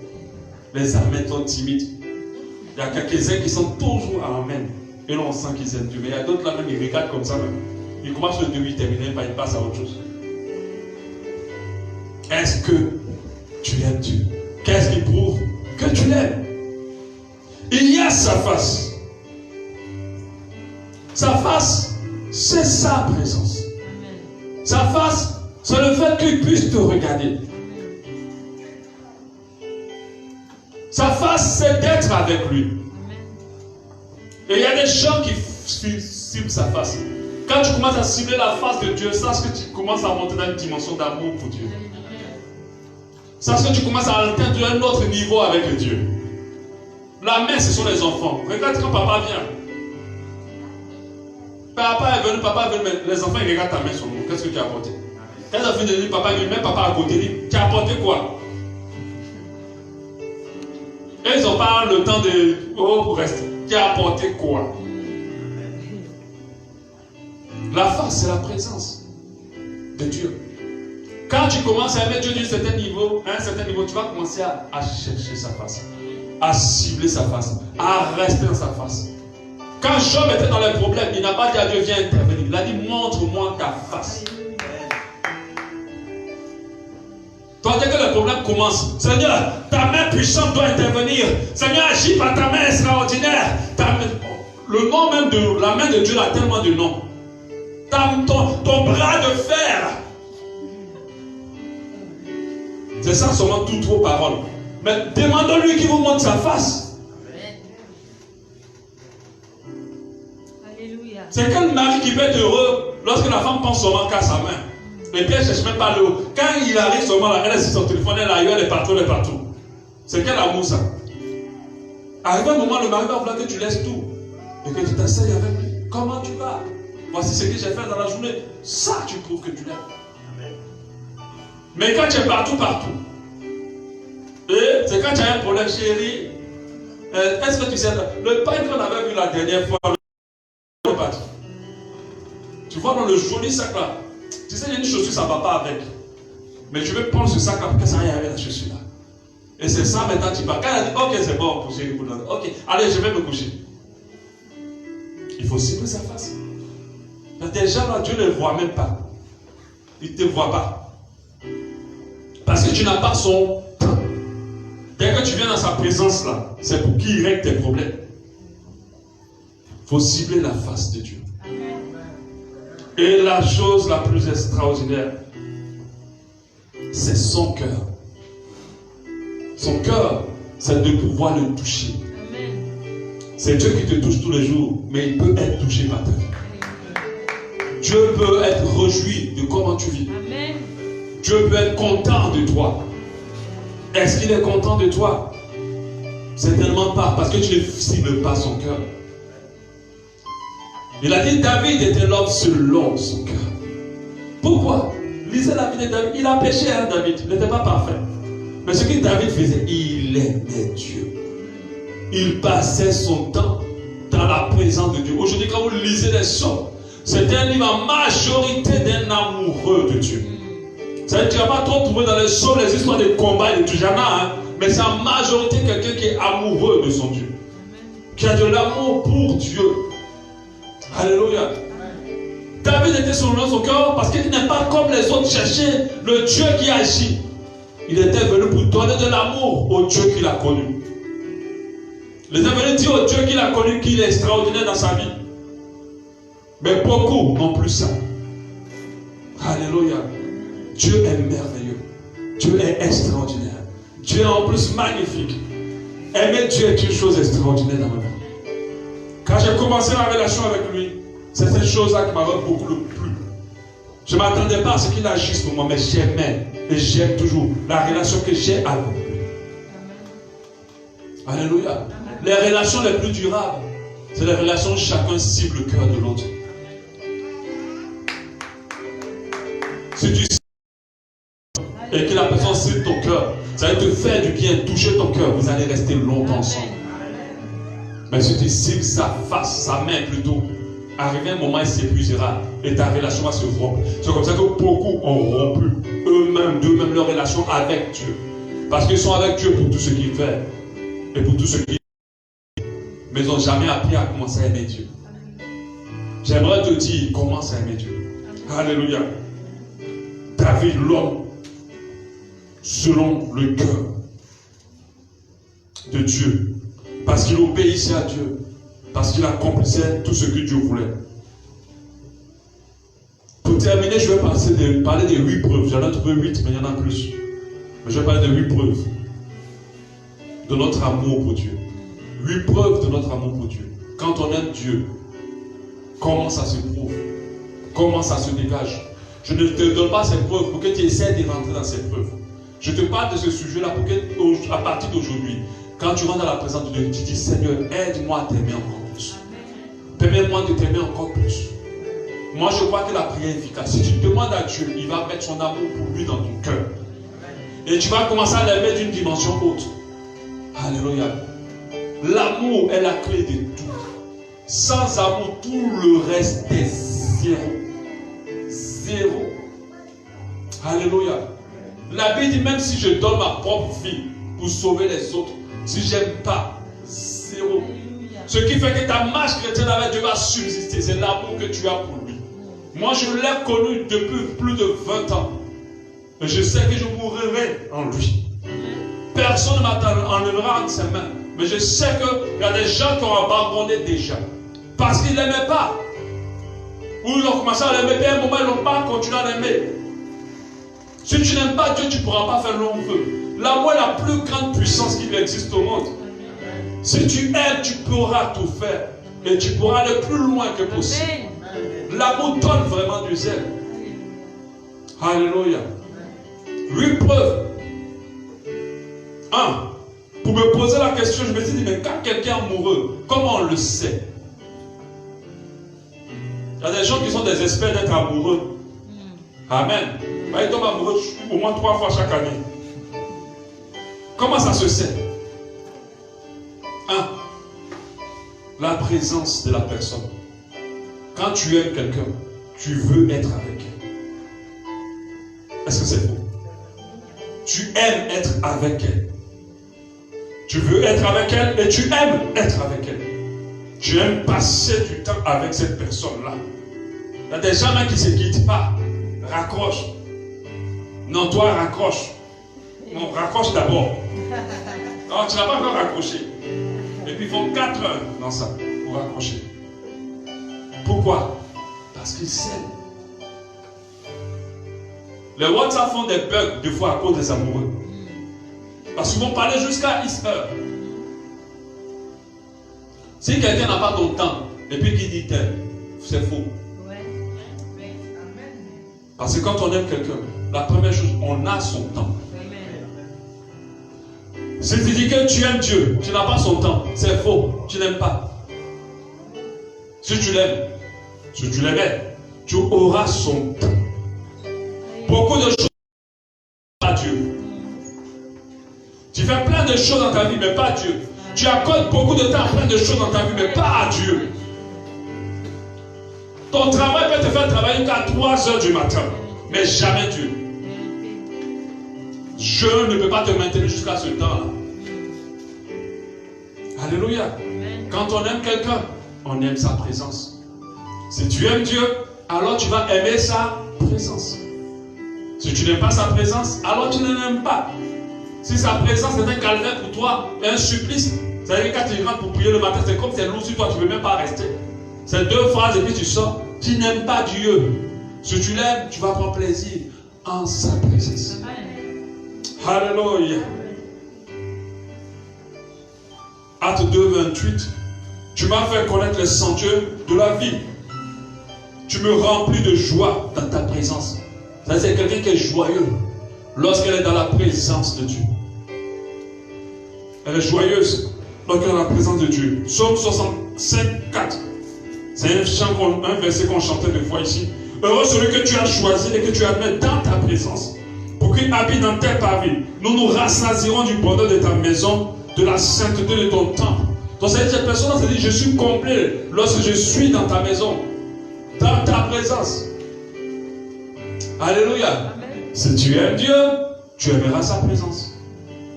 Speaker 1: Les amens sont timides. Il y a quelques-uns qui sont toujours à amen. Et là on sent qu'ils aiment Dieu. Mais il y a d'autres là même, ils regardent comme ça même. Ils commencent le début, ils terminent, ils passent à autre chose. Est-ce que tu aimes Dieu? Qu'est-ce qui prouve que tu l'aimes? Il y a sa face. Sa face, c'est sa présence. Sa face, c'est le fait qu'il puisse te regarder. Sa face, c'est d'être avec lui. Et il y a des gens qui ciblent sa face. Quand tu commences à cibler la face de Dieu, sache que tu commences à monter dans une dimension d'amour pour Dieu. Sache que tu commences à atteindre un autre niveau avec Dieu. La main, ce sont les enfants. Regarde quand papa vient. Papa est venu, mais les enfants ils regardent ta main sur nous. Qu'est-ce que tu as apporté? Quand ils ont fini de dire papa est venu, même papa à côté, dit tu as apporté quoi? Et ils n'ont pas le temps de rester. Tu as apporté quoi? La face, c'est la présence de Dieu. Quand tu commences à aimer Dieu d'un certain niveau, tu vas commencer à chercher sa face, à cibler sa face, à rester dans sa face. Quand Job était dans les problèmes, il n'a pas dit à Dieu, viens intervenir. Il a dit, montre-moi ta face. Toi, dès que le problème commence, Seigneur, ta main puissante doit intervenir. Seigneur, agis par ta main extraordinaire. Le nom même de la main de Dieu a tellement de noms. Ton bras de fer. C'est ça seulement toutes vos paroles. Mais demandons-lui qu'il vous montre sa face.
Speaker 3: Alléluia.
Speaker 1: C'est quel mari qui peut être heureux lorsque la femme pense seulement qu'à sa main. Et puis elle ne cherche même pas le haut. Quand il arrive seulement là, elle est sur son téléphone, elle est ailleurs, elle est partout, elle est partout. C'est quel amour ça? Arrive un moment, le mari va vouloir que tu laisses tout. Et que tu t'essayes avec lui. Comment tu vas? Voici ce que j'ai fait dans la journée. Ça, tu prouves que tu l'aimes. Mais quand tu es partout, et c'est quand tu as un problème, chérie. Est-ce que tu sais, le pain qu'on avait vu la dernière fois, le parti. Tu vois dans le joli sac là. Tu sais, il y a une chaussure, ça ne va pas avec. Mais je vais prendre ce sac là pour que ça aille avec la chaussure là. Et c'est ça maintenant tu pars. Quand elle a dit, ok, c'est bon pour chérie, ok, allez, je vais me coucher. Il faut cibler sa face. Il y a des gens là, Dieu ne les voit même pas. Il ne te voit pas. Parce que tu n'as pas son temps. Dès que tu viens dans sa présence là, c'est pour qu'il règle tes problèmes. Il faut cibler la face de Dieu. Et la chose la plus extraordinaire, c'est son cœur. Son cœur, c'est de pouvoir le toucher. C'est Dieu qui te touche tous les jours, mais il peut être touché par ta vie. Dieu peut être réjoui de comment tu vis.
Speaker 3: Amen.
Speaker 1: Dieu peut être content de toi. Est-ce qu'il est content de toi? Certainement pas, parce que tu ne cibles pas son cœur. Il a dit David était l'homme selon son cœur. Pourquoi? Lisez la vie de David. Il a péché, hein, David. Il n'était pas parfait. Mais ce que David faisait, il aimait Dieu. Il passait son temps dans la présence de Dieu. Aujourd'hui, quand vous lisez les psaumes, c'est un livre en majorité d'un amoureux de Dieu. Ça veut dire que tu ne vas pas trop trouver dans les psaumes les histoires de combat et de tout jamais, hein, mais c'est en majorité quelqu'un qui est amoureux de son Dieu. Qui a de l'amour pour Dieu. Alléluia. David était selon son cœur parce qu'il n'est pas comme les autres chercher le Dieu qui agit. Il était venu pour donner de l'amour au Dieu qu'il a connu. Il est venu dire au Dieu qu'il a connu qu'il est extraordinaire dans sa vie. Mais beaucoup n'ont plus ça. Alléluia. Dieu est merveilleux. Dieu est extraordinaire. Dieu est en plus magnifique. Aimer Dieu est une chose extraordinaire dans ma vie. Quand j'ai commencé la relation avec lui, c'est cette chose-là qui m'avait beaucoup plu. Je ne m'attendais pas à ce qu'il agisse pour moi, mais j'aimais et j'aime toujours la relation que j'ai avec lui. Alléluia. Les relations les plus durables, c'est les relations où chacun cible le cœur de l'autre. Si tu cibles et que la personne cible ton cœur, ça va te faire du bien, toucher ton cœur, vous allez rester longtemps ensemble. Mais si tu cibles sa face, sa main plutôt, arrivé un moment, il s'épuisera et ta relation va se rompre. C'est comme ça que beaucoup ont rompu d'eux-mêmes leur relation avec Dieu. Parce qu'ils sont avec Dieu pour tout ce qu'ils font et pour tout ce qu'ils font. Mais ils n'ont jamais appris à commencer à aimer Dieu. J'aimerais te dire, commence à aimer Dieu. Alléluia. David, l'homme, selon le cœur de Dieu. Parce qu'il obéissait à Dieu. Parce qu'il accomplissait tout ce que Dieu voulait. Pour terminer, je vais parler des 8 preuves. J'en ai trouvé 8, mais il y en a plus. Mais je vais parler de 8 preuves de notre amour pour Dieu. 8 preuves de notre amour pour Dieu. Quand on aime Dieu, comment ça se prouve? Comment ça se dégage? Je ne te donne pas ces preuves pour que tu essaies de rentrer dans ces preuves. Je te parle de ce sujet-là pour que, à partir d'aujourd'hui, quand tu rentres dans la présence de Dieu, tu dis Seigneur, aide-moi à t'aimer encore plus. Permets-moi de t'aimer encore plus. Moi, je crois que la prière est efficace. Si tu demandes à Dieu, il va mettre son amour pour lui dans ton cœur. Et tu vas commencer à l'aimer d'une dimension haute. Alléluia. L'amour est la clé de tout. Sans amour, tout le reste est zéro. Zéro. Alléluia. La Bible dit même si je donne ma propre vie pour sauver les autres, si j'aime pas, zéro. Ce qui fait que ta marche chrétienne avec Dieu va subsister. C'est l'amour que tu as pour lui. Moi, je l'ai connu depuis plus de 20 ans. Et je sais que je mourrai en lui. Personne ne m'enlèvera de ses mains. Mais je sais qu'il y a des gens qui ont abandonné déjà. Parce qu'ils ne l'aimaient pas. Ou ils ont commencé à l'aimer, puis à un moment, ils n'ont pas continué à l'aimer. Si tu n'aimes pas Dieu, tu ne pourras pas faire long feu. L'amour est la plus grande puissance qui existe au monde. Si tu aimes, tu pourras tout faire. Et tu pourras aller plus loin que possible. L'amour donne vraiment du zèle. Alléluia. 8 preuves. 1. Pour me poser la question, je me suis dit, mais quand quelqu'un est amoureux, comment on le sait? Il y a des gens qui sont des experts d'être amoureux. Amen. Ils tombent amoureux au moins 3 fois chaque année. Comment ça se sait? 1. La présence de la personne. Quand tu aimes quelqu'un, tu veux être avec elle. Est-ce que c'est faux? Tu aimes être avec elle. Tu veux être avec elle et tu aimes être avec elle. Tu aimes passer du temps avec cette personne-là. Il y a des gens là qui ne se quittent pas. Raccroche. Non, toi, raccroche. Non, raccroche d'abord. Non, tu n'as pas encore raccroché. Et puis ils font 4 heures dans ça pour raccrocher. Pourquoi? Parce qu'ils s'aiment. Les WhatsApp font des bugs des fois à cause des amoureux. Parce qu'ils vont parler jusqu'à heure. Si quelqu'un n'a pas ton temps, et puis qu'il dit tel, c'est faux. Parce que quand on aime quelqu'un, la première chose, on a son temps. Si tu dis que tu aimes Dieu, tu n'as pas son temps, c'est faux, tu n'aimes pas. Si tu l'aimes, si tu l'aimais, tu auras son temps. Beaucoup de choses, pas Dieu. Tu fais plein de choses dans ta vie, mais pas Dieu. Tu accordes beaucoup de temps à plein de choses dans ta vie, mais pas à Dieu. Ton travail peut te faire travailler jusqu'à 3 heures du matin, mais jamais Dieu. Je ne peux pas te maintenir jusqu'à ce temps-là. Alléluia. Quand on aime quelqu'un, on aime sa présence. Si tu aimes Dieu, alors tu vas aimer sa présence. Si tu n'aimes pas sa présence, alors tu ne l'aimes pas. Si sa présence est un calvaire pour toi, un supplice, c'est-à-dire que quand tu rentres pour prier le matin, c'est comme c'est lourd sur toi, tu ne veux même pas rester. C'est 2 phrases et puis tu sors. Tu n'aimes pas Dieu. Si tu l'aimes, tu vas prendre plaisir en sa présence. Alléluia. Acte 2, 28. Tu m'as fait connaître les sentiers de la vie. Tu me remplis de joie dans ta présence. Ça, c'est quelqu'un qui est joyeux lorsqu'elle est dans la présence de Dieu. Elle est joyeuse lorsqu'elle est dans la présence de Dieu. Psaume 65, 4. C'est un verset qu'on chantait des fois ici. Heureux celui que tu as choisi et que tu admets dans ta présence, pour qu'il habite dans tes parvis. Nous nous rassasierons du bonheur de ta maison, de la sainteté de ton temple. Donc cette personne se dit, je suis complet lorsque je suis dans ta maison, dans ta présence. Alléluia. Amen. Si tu aimes Dieu, tu aimeras sa présence.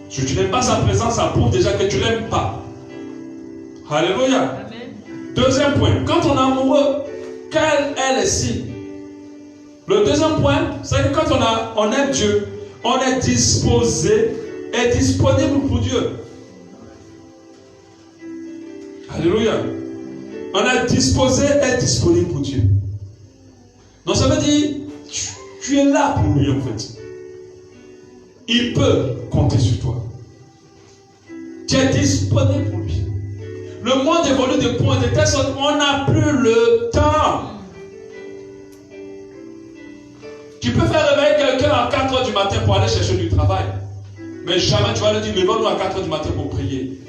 Speaker 1: Si tu n'aimes pas sa présence, ça prouve déjà que tu ne l'aimes pas. Alléluia. Amen. Deuxième point, quand on est amoureux, quel est le signe? Le deuxième point, c'est que quand on aime Dieu, on est disposé et disponible pour Dieu. Alléluia. On est disposé et disponible pour Dieu. Donc ça veut dire, tu es là pour lui en fait. Il peut compter sur toi. Tu es disponible pour lui. Le monde évolue de point de telle sorte qu'on n'a plus le temps. Tu peux faire réveiller quelqu'un à 4 heures du matin pour aller chercher du travail. Mais jamais tu vas lui dire, lève-nous à 4 heures du matin pour prier.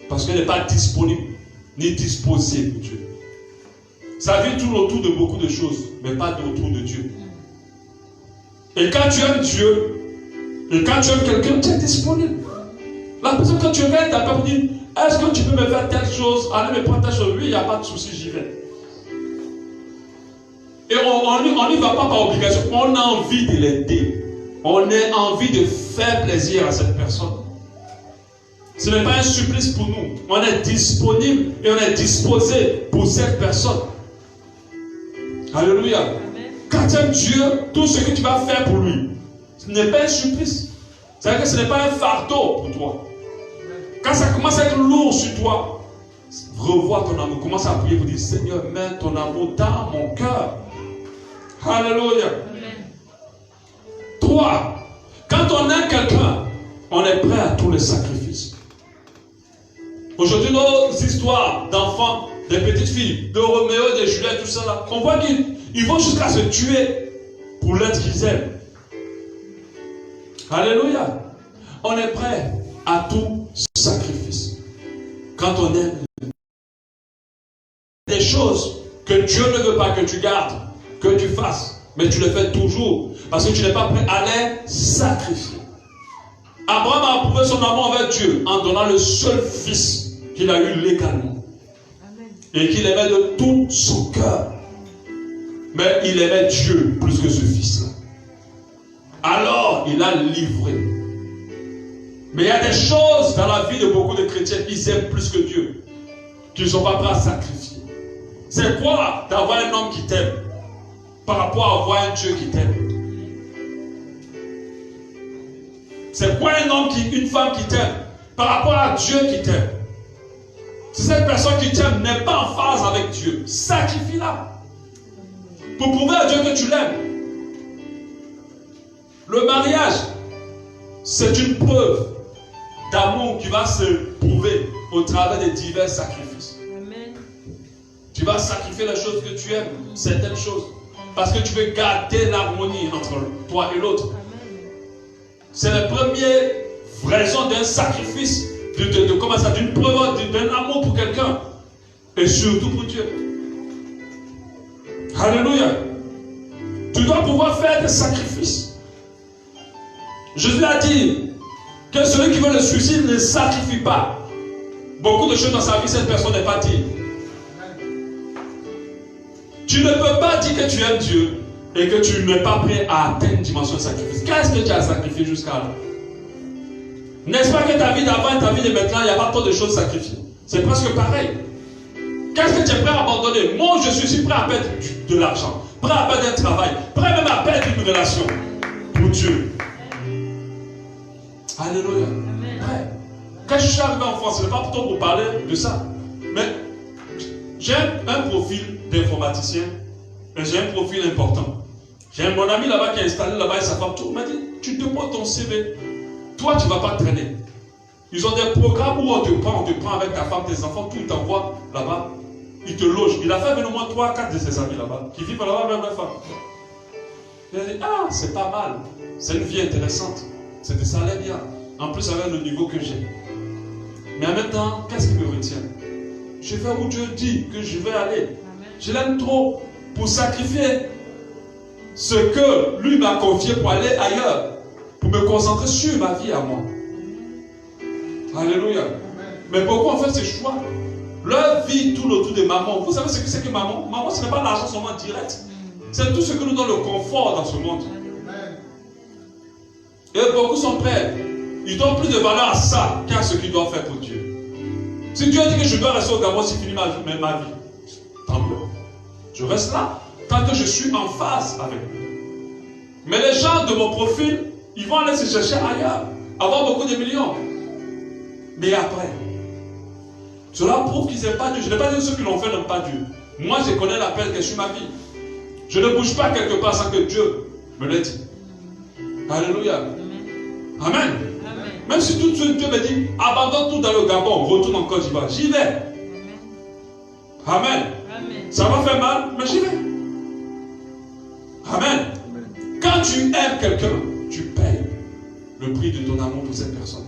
Speaker 1: Parce qu'elle n'est pas disponible, ni disposée pour Dieu. Sa vie tourne autour de beaucoup de choses, mais pas autour de Dieu. Et quand tu aimes Dieu, et quand tu aimes quelqu'un, tu es disponible. La personne, quand tu viens t'appelle pour dire, est-ce que tu peux me faire telle chose? Allez me prendre telle chose. Oui, il n'y a pas de souci, j'y vais. Et on n'y va pas par obligation. On a envie de l'aider. On a envie de faire plaisir à cette personne. Ce n'est pas un supplice pour nous. On est disponible et on est disposé pour cette personne. Alléluia. Amen. Quand tu aimes Dieu, tout ce que tu vas faire pour lui, ce n'est pas un supplice. C'est-à-dire que ce n'est pas un fardeau pour toi. Quand ça commence à être lourd sur toi, revois ton amour. Commence à prier pour dire, Seigneur, mets ton amour dans mon cœur. Alléluia. Amen. 3. Quand on aime quelqu'un, on est prêt à tous les sacrifices. Aujourd'hui, nos histoires d'enfants, des petites filles, de Roméo, de Juliette, tout ça là, on voit qu'ils vont jusqu'à se tuer pour l'être qu'ils aiment. Alléluia. On est prêt à tout sacrifice. Quand on aime des choses que Dieu ne veut pas que tu gardes, que tu fasses, mais tu le fais toujours parce que tu n'es pas prêt à les sacrifier. Abraham a prouvé son amour envers Dieu en donnant le seul fils qu'il a eu légalement. Amen. Et qu'il aimait de tout son cœur. Mais il aimait Dieu plus que ce fils-là. Alors il a livré. Mais il y a des choses dans la vie de beaucoup de chrétiens qui aiment plus que Dieu, qu'ils ne sont pas prêts à sacrifier. C'est quoi d'avoir un homme qui t'aime par rapport à avoir un Dieu qui t'aime? C'est quoi un homme une femme qui t'aime par rapport à Dieu qui t'aime? Si cette personne qui t'aime n'est pas en phase avec Dieu, sacrifie-la pour prouver à Dieu que tu l'aimes. Le mariage, c'est une preuve d'amour qui va se prouver au travers des divers sacrifices.
Speaker 3: Amen.
Speaker 1: Tu vas sacrifier les choses que tu aimes, certaines choses, parce que tu veux garder l'harmonie entre toi et l'autre. C'est la première raison d'un sacrifice, d'une preuve d'un amour pour quelqu'un, et surtout pour Dieu. Alléluia. Tu dois pouvoir faire des sacrifices. Jésus a dit que celui qui veut le suicide ne sacrifie pas. Beaucoup de choses dans sa vie, cette personne n'est pas digne. Tu ne peux pas dire que tu aimes Dieu et que tu n'es pas prêt à atteindre une dimension de sacrifice. Qu'est-ce que tu as sacrifié jusqu'à là? N'est-ce pas que ta vie d'avant et ta vie de maintenant, il n'y a pas trop de choses sacrifiées? C'est presque pareil. Qu'est-ce que tu es prêt à abandonner? Moi, je suis prêt à perdre de l'argent, prêt à perdre un travail, prêt même à perdre une relation pour Dieu. Alléluia. Ouais. Quand je suis arrivé en France, ce n'est pas plutôt pour parler de ça. Mais j'ai un profil d'informaticien, mais j'ai un profil important. J'ai mon ami là-bas qui est installé là-bas et sa femme, tout m'a dit, tu te prends ton CV. Toi, tu ne vas pas traîner. Ils ont des programmes où on te prend avec ta femme, tes enfants, tout t'envoie là-bas. Ils te logent. Il a fait venir au moins 3-4 de ses amis là-bas, qui vivent là-bas avec leur femme. Il a dit, ah, c'est pas mal. C'est une vie intéressante. C'est des salaires bien. En plus, avec le niveau que j'ai. Mais en même temps, qu'est-ce qui me retient? Je vais où Dieu dit que je vais aller. Je l'aime trop pour sacrifier ce que lui m'a confié pour aller ailleurs. Pour me concentrer sur ma vie à moi. Alléluia. Mais pourquoi on fait ce choix? Leur vie tourne autour de maman. Vous savez ce que c'est que maman? Maman, ce n'est pas l'argent seulement direct. C'est tout ce que nous donne le confort dans ce monde. Et beaucoup sont prêts. Ils donnent plus de valeur à ça qu'à ce qu'ils doivent faire pour Dieu. Si Dieu dit que je dois rester au Gabon, si finit ma vie, tant mieux. Je reste là tant que je suis en phase avec lui. Mais les gens de mon profil, ils vont aller se chercher ailleurs, avoir beaucoup de millions. Mais après, cela prouve qu'ils n'aiment pas Dieu. Je n'ai pas dit que ceux qui l'ont fait n'aiment pas Dieu. Moi, je connais l'appel que sur ma vie. Je ne bouge pas quelque part sans que Dieu me l'ait dit. Alléluia. Amen. Même si tout Dieu me dit, abandonne tout dans le Gabon, retourne en Côte d'Ivoire. J'y vais. Amen. Ça va faire mal, mais j'y vais. Amen. Quand tu aimes quelqu'un, tu payes le prix de ton amour pour cette personne.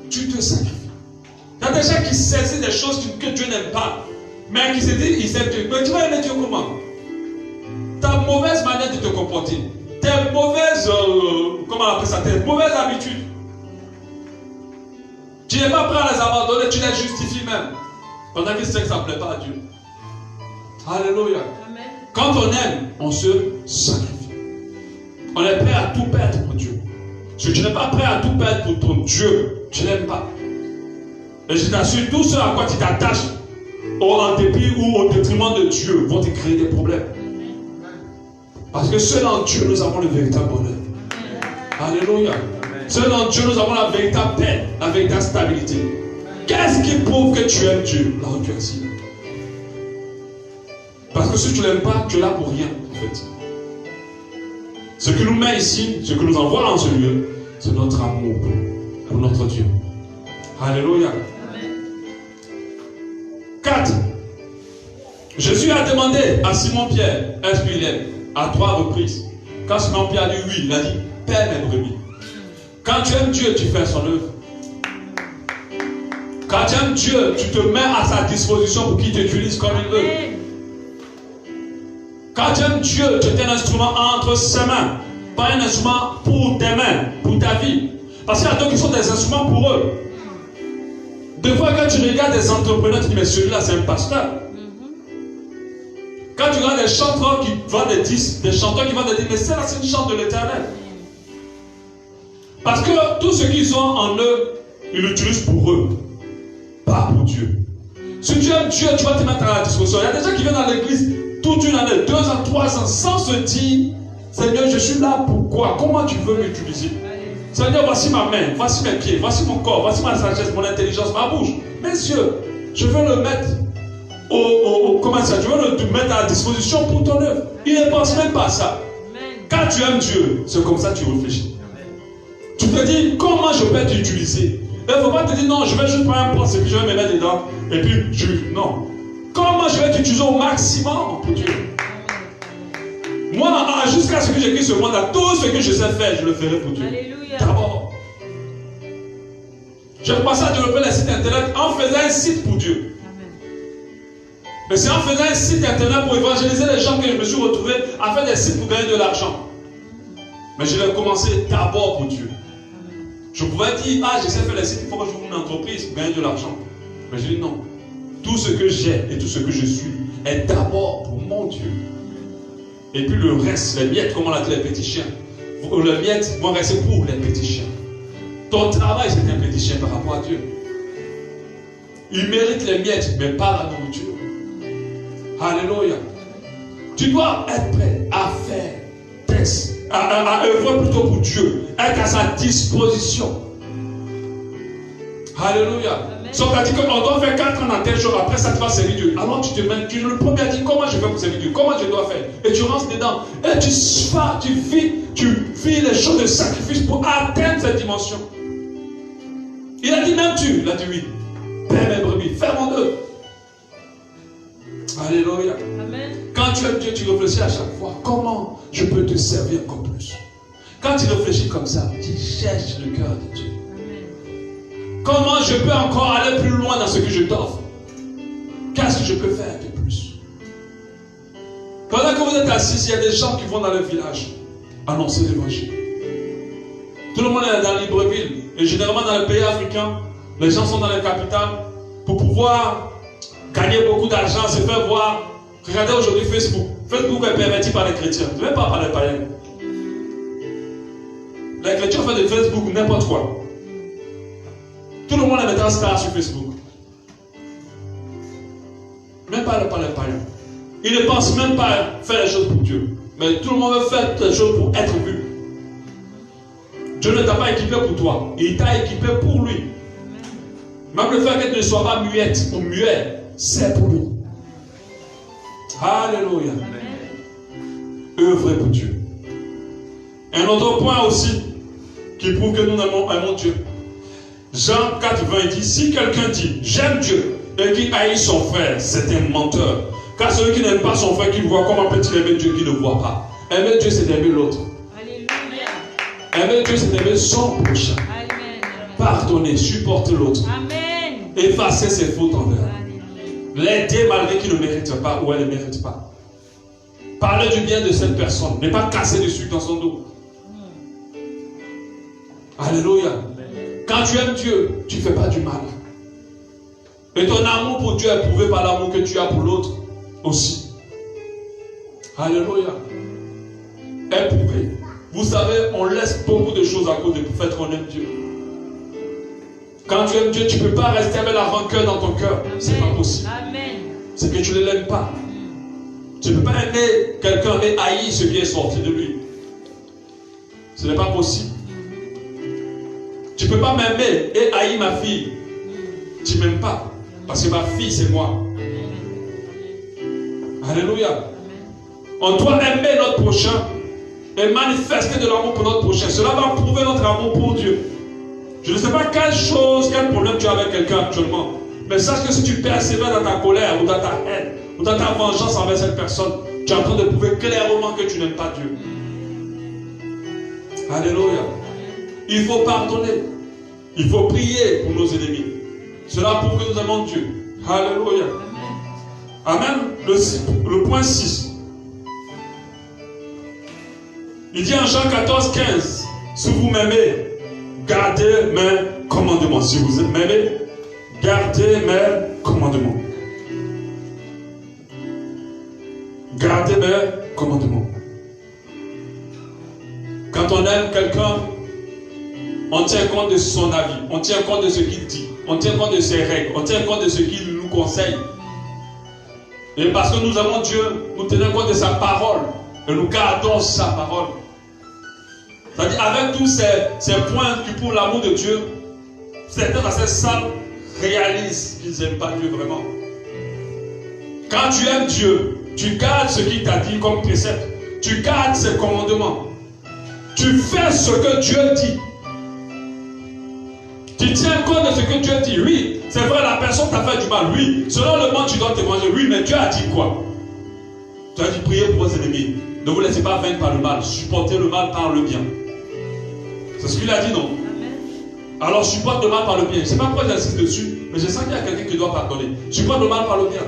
Speaker 1: Tu te sacrifies. Il y a des gens qui saisissent des choses que Dieu n'aime pas, mais qui se disent, ils aiment Dieu. Mais tu vas aimer Dieu comment? Ta mauvaise manière de te comporter, tes mauvaises, comment on appelle ça, tes mauvaises habitudes. Tu n'es pas prêt à les abandonner, tu les justifies même. Pendant que tu sais que ça ne plaît pas à Dieu. Alléluia. Amen. Quand on aime, on se sacrifie. On est prêt à tout perdre pour Dieu. Si tu n'es pas prêt à tout perdre pour ton Dieu, tu n'aimes pas. Et je t'assure, tout ce à quoi tu t'attaches, en dépit ou au détriment de Dieu, vont te créer des problèmes. Parce que seul en Dieu, nous avons le véritable bonheur. Alléluia. Seul en Dieu, nous avons la véritable paix, la véritable stabilité. Qu'est-ce qui prouve que tu aimes Dieu? Là où tu es assis. Parce que si tu ne l'aimes pas, tu es là pour rien, en fait. Ce qui nous met ici, ce que nous envoie dans ce lieu, c'est notre amour pour notre Dieu. Alléluia. 4. Jésus a demandé à Simon-Pierre, est-ce qu'il aime? À 3 reprises. Quand Simon-Pierre a dit oui, il a dit, paie mes brebis. Quand tu aimes Dieu, tu fais son œuvre. Quand tu aimes Dieu, tu te mets à sa disposition pour qu'il t'utilise comme il veut. Quand tu aimes Dieu, tu es un instrument entre ses mains. Pas un instrument pour tes mains, pour ta vie. Parce qu'il y a d'autres qui sont des instruments pour eux. Des fois, quand tu regardes des entrepreneurs, tu dis, mais celui-là, c'est un pasteur. Quand tu regardes des chanteurs qui vendent des disques, des chanteurs qui vendent des disques, mais c'est là, c'est une chante de l'Éternel. Parce que tout ce qu'ils ont en eux, ils l'utilisent pour eux, pas pour Dieu. Si tu aimes Dieu, tu vas te mettre à la disposition. Il y a des gens qui viennent dans l'église toute une année, 2 ans, 3 ans, sans se dire, Seigneur, je suis là pourquoi? Comment tu veux m'utiliser? Seigneur, voici ma main, voici mes pieds, voici mon corps, voici ma sagesse, mon intelligence, ma bouche. Mes yeux, je veux le mettre comment ça? Je veux le mettre à la disposition pour ton œuvre. Il ne pense même pas à ça. Quand tu aimes Dieu, c'est comme ça que tu réfléchis. Tu te dis, comment je peux être utilisé? Il ne faut pas te dire, non, je vais juste prendre un poste et puis je vais me mettre dedans. Et puis, non. Comment je vais être utilisé au maximum pour Dieu? Moi, jusqu'à ce que j'ai ce monde-là, tout ce que je sais faire, je le ferai pour Dieu. D'abord. J'ai commencé à développer les sites internet en faisant un site pour Dieu. Mais c'est en faisant un site internet pour évangéliser les gens que je me suis retrouvé à faire des sites pour gagner de l'argent. Mais je l'ai commencé d'abord pour Dieu. Je pouvais dire, je sais faire les sites, il faut que j'ouvre une entreprise pour gagner de l'argent. Mais je dis non. Tout ce que j'ai et tout ce que je suis est d'abord pour mon Dieu. Et puis le reste, les miettes, comme on l'a dit, les petits chiens. Les miettes vont rester pour les petits chiens. Ton travail, c'est un petit chien par rapport à Dieu. Il mérite les miettes, mais pas la nourriture. Alléluia. Tu dois être prêt à faire, à œuvrer plutôt pour Dieu, être à sa disposition. Alléluia. Sauf qu'on dit qu'on doit faire 4 ans dans tel jour, après ça tu vas servir Dieu. Alors tu te mets, tu le premier à dire comment je fais pour servir Dieu, comment je dois faire. Et tu rentres dedans. Et tu vis les choses de sacrifice pour atteindre cette dimension. Il a dit même tu, il a dit oui. Père mes brebis, ferme-le. Alléluia. Amen. Quand tu aimes Dieu, tu réfléchis à chaque fois. Comment je peux te servir encore plus? Quand tu réfléchis comme ça, tu cherches le cœur de Dieu. Amen. Comment je peux encore aller plus loin dans ce que je t'offre? Qu'est-ce que je peux faire de plus? Pendant que vous êtes assis, il y a des gens qui vont dans le village annoncer l'évangile. Tout le monde est dans Libreville. Et généralement dans les pays africains, les gens sont dans les capitales pour pouvoir gagner beaucoup d'argent, se faire voir. Regardez aujourd'hui Facebook. Facebook est perverti par les chrétiens, même pas par les païens. Les chrétiens font de Facebook n'importe quoi. Tout le monde est maintenant star sur Facebook. Même pas par les païens. Ils ne pensent même pas à faire les choses pour Dieu. Mais tout le monde veut faire des choses pour être vu. Dieu ne t'a pas équipé pour toi. Il t'a équipé pour lui. Même le fait que tu ne sois pas muette ou muet, c'est pour lui. Alléluia. Œuvrez pour Dieu. Un autre point aussi qui prouve que nous aimons Dieu. Jean 4, 20 dit, si quelqu'un dit, j'aime Dieu, et qui haït son frère, c'est un menteur. Car celui qui n'aime pas son frère qu'il voit, comment peut-il aimer Dieu qui ne voit pas? Aimer Dieu, c'est aimer l'autre. Aimer Dieu, c'est aimer son prochain. Amen. Pardonner, supporter l'autre. Effacer ses fautes envers. L'aider malgré qu'il ne mérite pas ou elle ne mérite pas. Parler du bien de cette personne. Ne pas casser dessus dans son dos. Alléluia. Quand tu aimes Dieu, tu ne fais pas du mal. Et ton amour pour Dieu est prouvé par l'amour que tu as pour l'autre aussi. Alléluia. Est prouvé. Vous savez, on laisse beaucoup de choses à cause du fait qu'on aime Dieu. Quand tu aimes Dieu, tu ne peux pas rester avec la rancœur dans ton cœur. Ce n'est pas possible. C'est que tu ne l'aimes pas. Tu ne peux pas aimer quelqu'un et haïr ce qui est sorti de lui. Ce n'est pas possible. Tu ne peux pas m'aimer et haïr ma fille. Tu ne m'aimes pas. Parce que ma fille, c'est moi. Alléluia. On doit aimer notre prochain et manifester de l'amour pour notre prochain. Cela va prouver notre amour pour Dieu. Je ne sais pas quelle chose, quel problème tu as avec quelqu'un actuellement. Mais sache que si tu persévères dans ta colère ou dans ta haine ou dans ta vengeance envers cette personne, tu es en train de prouver clairement que tu n'aimes pas Dieu. Alléluia. Il faut pardonner. Il faut prier pour nos ennemis. Cela prouve que nous aimons Dieu. Alléluia. Amen. Le point 6. Il dit en Jean 14, 15, si vous m'aimez, gardez mes commandements. Si vous m'aimez, gardez mes commandements. Gardez mes commandements. Quand on aime quelqu'un, on tient compte de son avis, on tient compte de ce qu'il dit, on tient compte de ses règles, on tient compte de ce qu'il nous conseille. Et parce que nous aimons Dieu, nous tenons compte de sa parole et nous gardons sa parole. C'est-à-dire, avec tous ces points qui prouvent l'amour de Dieu, certains dans cette salle réalisent qu'ils n'aiment pas Dieu vraiment. Quand tu aimes Dieu, tu gardes ce qu'il t'a dit comme précepte. Tu gardes ses commandements. Tu fais ce que Dieu dit. Tu tiens compte de ce que Dieu dit. Oui, c'est vrai, la personne t'a fait du mal. Oui, selon le monde, tu dois te venger. Oui, mais Dieu a dit quoi? Tu as dit prier pour vos ennemis. Ne vous laissez pas vaincre par le mal. Supportez le mal par le bien. C'est ce qu'il a dit, non? Alors supporte le mal par le bien. Je ne sais pas pourquoi j'insiste dessus, mais je sens qu'il y a quelqu'un qui doit pardonner. Supporte le mal par le bien.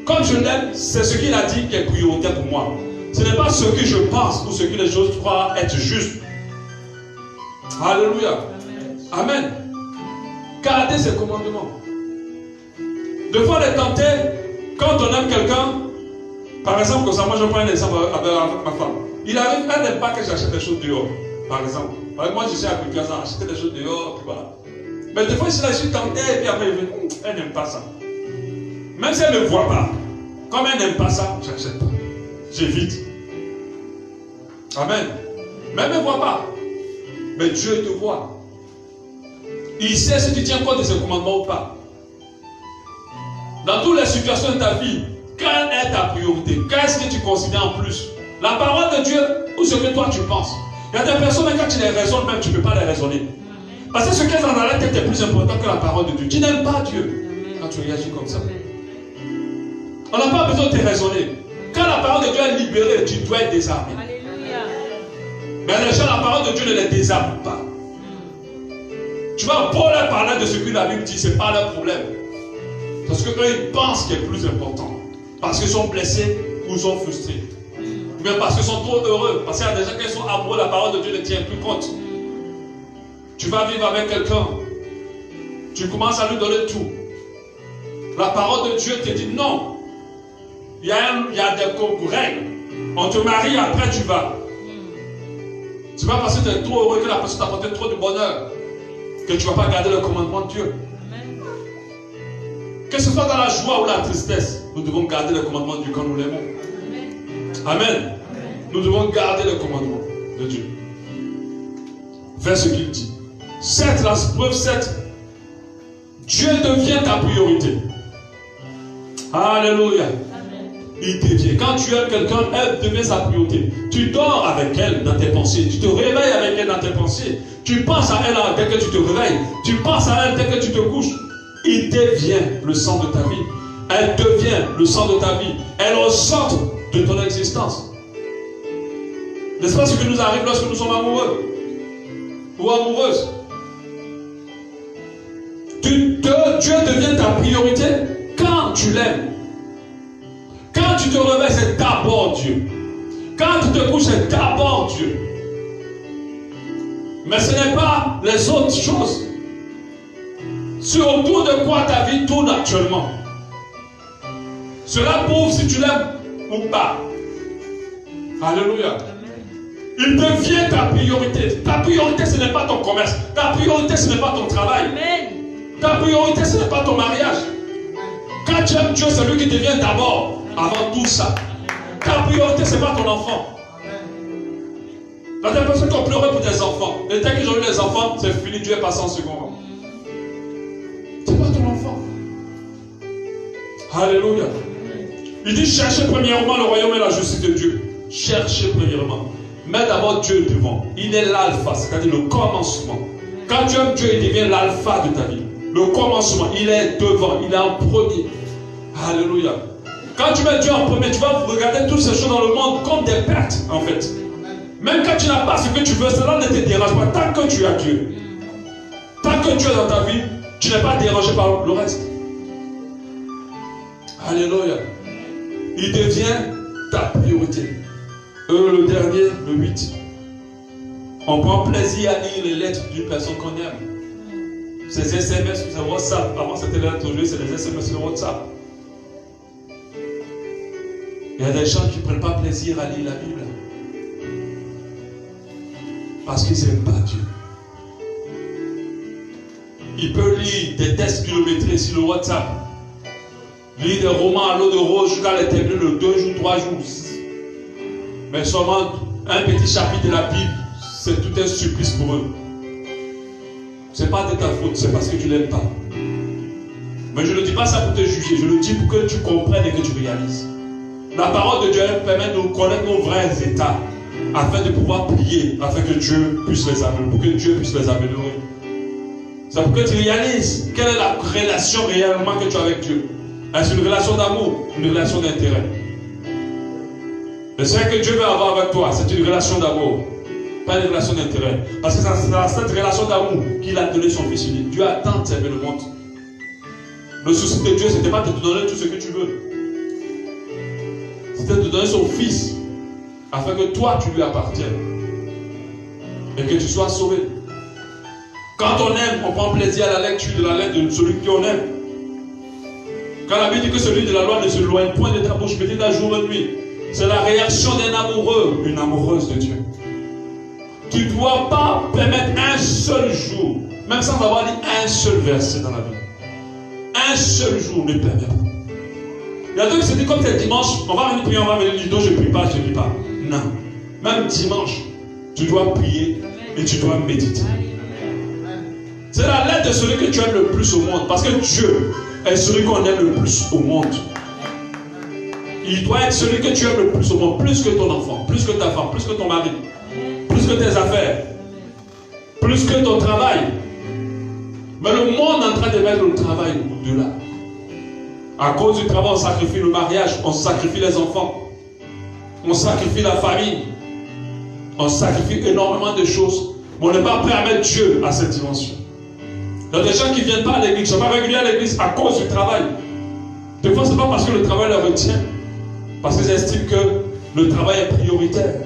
Speaker 1: Comme je l'aime, c'est ce qu'il a dit qui est prioritaire pour moi. Ce n'est pas ce que je pense ou ce que les choses croient être juste. Alléluia. Amen. Gardez ses commandements. Des fois, on est tenté, quand on aime quelqu'un, par exemple, comme ça, moi je prends un exemple avec ma femme. Il arrive, elle n'aime pas que j'achète des choses dehors, par exemple. Moi je suis habitué à ça, acheter des choses dehors, puis voilà. Mais des fois, si je suis tenté, et puis après, elle n'aime pas ça. Même si elle ne me voit pas, comme elle n'aime pas ça, je n'achète pas. J'évite. Amen. Mais elle ne me voit pas. Mais Dieu te voit. Il sait si tu tiens compte de ses commandements ou pas. Dans toutes les situations de ta vie, quelle est ta priorité? Qu'est-ce que tu considères en plus? La parole de Dieu ou ce que toi tu penses? Il y a des personnes, quand tu les raisonnes, même tu ne peux pas les raisonner. Parce que ce qui est dans la tête est plus important que la parole de Dieu. Tu n'aimes pas Dieu quand tu réagis comme ça. On n'a pas besoin de te raisonner. Quand la parole de Dieu est libérée, tu dois être désarmé. Mais les gens, la parole de Dieu ne les désarme pas. Tu vas pour leur parler de ce que la Bible dit, ce n'est pas leur problème. Parce qu'eux, ils pensent qu'il est plus important. Parce qu'ils sont blessés ou sont frustrés. Ou bien parce qu'ils sont trop heureux. Parce qu'il y a des gens qui sont amoureux, la parole de Dieu ne tient plus compte. Tu vas vivre avec quelqu'un. Tu commences à lui donner tout. La parole de Dieu te dit non. Il y a des règles. On te marie, après tu vas. C'est pas parce que tu es trop heureux que la personne t'a apporté trop de bonheur que tu ne vas pas garder le commandement de Dieu. Que ce soit dans la joie ou la tristesse, nous devons garder le commandement de Dieu quand nous l'aimons. Amen. Nous devons garder le commandement de Dieu. Fais ce qu'il dit. 7, la preuve 7. Dieu devient ta priorité. Alléluia. Il devient. Quand tu aimes quelqu'un, elle devient sa priorité. Tu dors avec elle dans tes pensées. Tu te réveilles avec elle dans tes pensées. Tu penses à elle dès que tu te réveilles. Tu penses à elle dès que tu te couches. Il devient le centre de ta vie. Elle devient le centre de ta vie. Elle est au centre de ton existence. N'est-ce pas ce qui nous arrive lorsque nous sommes amoureux ou amoureuses? Dieu devient ta priorité quand tu l'aimes. Quand tu te réveilles, c'est d'abord Dieu. Quand tu te couches, c'est d'abord Dieu. Mais ce n'est pas les autres choses. C'est autour de quoi ta vie tourne actuellement. Cela prouve si tu l'aimes ou pas. Alléluia. Il devient ta priorité. Ta priorité, ce n'est pas ton commerce. Ta priorité, ce n'est pas ton travail. Ta priorité, ce n'est pas ton mariage. Quand tu aimes Dieu, c'est lui qui devient d'abord, avant tout ça. Ta priorité, ce n'est pas ton enfant. Il y a des personnes qui ont pleuré pour des enfants. Et dès qu'ils ont eu les enfants, c'est fini, Dieu est passé en second rang. Ce n'est pas ton enfant. Alléluia. Il dit cherchez premièrement le royaume et la justice de Dieu. Cherchez premièrement. Mets d'abord Dieu devant. Il est l'alpha, c'est-à-dire le commencement. Quand tu aimes Dieu, il devient l'alpha de ta vie. Le commencement, il est devant, il est en premier. Alléluia. Quand tu mets Dieu en premier, tu vas regarder toutes ces choses dans le monde comme des pertes, en fait. Même quand tu n'as pas ce que tu veux, cela ne te dérange pas. Tant que tu as Dieu. Tant que Dieu est dans ta vie, tu n'es pas dérangé par le reste. Alléluia. Il devient ta priorité. Le dernier, le 8. On prend plaisir à lire les lettres d'une personne qu'on aime. Ces SMS sur WhatsApp. Avant c'était les lettres aujourd'hui, c'est les SMS sur WhatsApp. Il y a des gens qui ne prennent pas plaisir à lire la Bible. Parce qu'ils n'aiment pas Dieu. Ils peuvent lire des textes kilométrés sur le WhatsApp. Lire des romans à l'eau de rose jusqu'à l'éternel de 2 jours, 3 jours. Mais seulement un petit chapitre de la Bible, c'est tout un supplice pour eux. Ce n'est pas de ta faute, c'est parce que tu ne l'aimes pas. Mais je ne dis pas ça pour te juger, je le dis pour que tu comprennes et que tu réalises. La parole de Dieu permet de connaître nos vrais états, afin de pouvoir prier, afin que Dieu puisse les améliorer, pour que Dieu puisse les améliorer. C'est pour que tu réalises quelle est la relation réellement que tu as avec Dieu. Est-ce une relation d'amour, une relation d'intérêt? Le seul que Dieu veut avoir avec toi, c'est une relation d'amour, pas une relation d'intérêt. Parce que c'est dans cette relation d'amour qu'il a donné son Fils unique. Dieu a tant aimé le monde. Le souci de Dieu, c'était pas de te donner tout ce que tu veux. C'était de donner son Fils, afin que toi, tu lui appartiennes. Et que tu sois sauvé. Quand on aime, on prend plaisir à la lecture de la lettre de celui qu'on aime. Quand la Bible dit que celui de la loi ne se loigne point de ta bouche, médite la jour et nuit. C'est la réaction d'un amoureux, une amoureuse de Dieu. Tu ne dois pas permettre un seul jour, même sans avoir dit un seul verset dans la Bible. Un seul jour ne permet pas. Il y a d'autres qui se disent, comme c'est dimanche, on va venir prier, on va venir dire, je ne prie pas, je ne prie pas. Non. Même dimanche, tu dois prier et tu dois méditer. C'est la lettre de celui que tu aimes le plus au monde. Parce que Dieu est celui qu'on aime le plus au monde. Il doit être celui que tu aimes le plus au monde. Plus que ton enfant, plus que ta femme, plus que ton mari, plus que tes affaires, plus que ton travail. Mais le monde est en train de mettre le travail au-delà. À cause du travail, on sacrifie le mariage, on sacrifie les enfants, on sacrifie la famille, on sacrifie énormément de choses. Mais on n'est pas prêt à mettre Dieu à cette dimension. Il y a des gens qui ne viennent pas à l'église, qui ne sont pas réguliers à l'église à cause du travail. Des fois, ce n'est pas parce que le travail les retient, parce qu'ils estiment que le travail est prioritaire.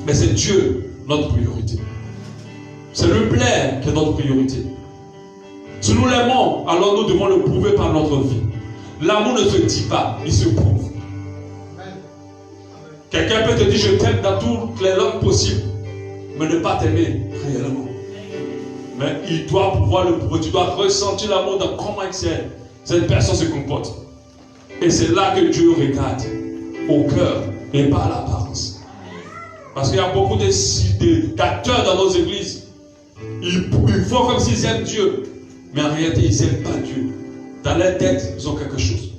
Speaker 1: Mais c'est Dieu notre priorité. C'est le plaire qui est notre priorité. Si nous l'aimons, alors nous devons le prouver par notre vie. L'amour ne se dit pas, il se prouve. Quelqu'un peut te dire je t'aime dans toutes les langues possibles, mais ne pas t'aimer réellement. Mais il doit pouvoir le prouver. Tu dois ressentir l'amour dans comment cette personne se comporte. Et c'est là que Dieu regarde au cœur et pas à l'apparence. Parce qu'il y a beaucoup d'acteurs dans nos églises. Ils font comme s'ils aiment Dieu. Mais en réalité, ils n'aiment pas Dieu. Dans leur tête, ils ont quelque chose.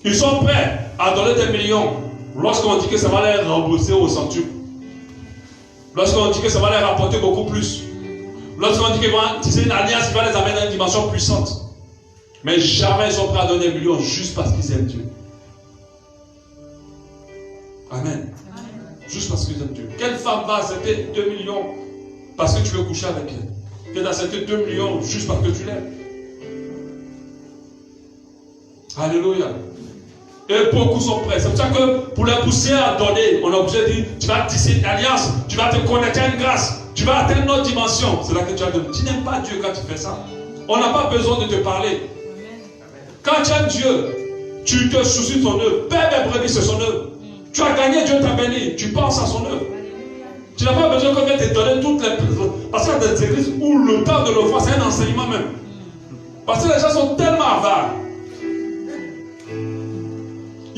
Speaker 1: Ils sont prêts à donner des millions lorsqu'on dit que ça va les rembourser au centuple. Lorsqu'on dit que ça va les rapporter beaucoup plus. Lorsqu'on dit qu'ils vont tisser une alliance qui va les amener dans une dimension puissante. Mais jamais ils sont prêts à donner des millions juste parce qu'ils aiment Dieu. Amen. Juste parce qu'ils aiment Dieu. Quelle femme va accepter 2 millions parce que tu veux coucher avec elle? Que d'accepter 2 millions juste parce que tu l'aimes. Alléluia. Et beaucoup sont prêts. C'est pour ça que pour les pousser à donner, on est obligé de dire, tu vas tisser une alliance, tu vas te connecter à une grâce, tu vas atteindre une autre dimension. C'est là que tu as donné. Tu n'aimes pas Dieu quand tu fais ça. On n'a pas besoin de te parler. Quand tu aimes Dieu, tu te soucies de son œuvre. Père mes brebis, c'est son œuvre. Tu as gagné, Dieu t'a béni. Tu penses à son œuvre. Tu n'as pas besoin qu'on vienne te donner toutes les... Parce qu'il y a des églises où le temps de l'offrande, c'est un enseignement même. Parce que les gens sont tellement avares.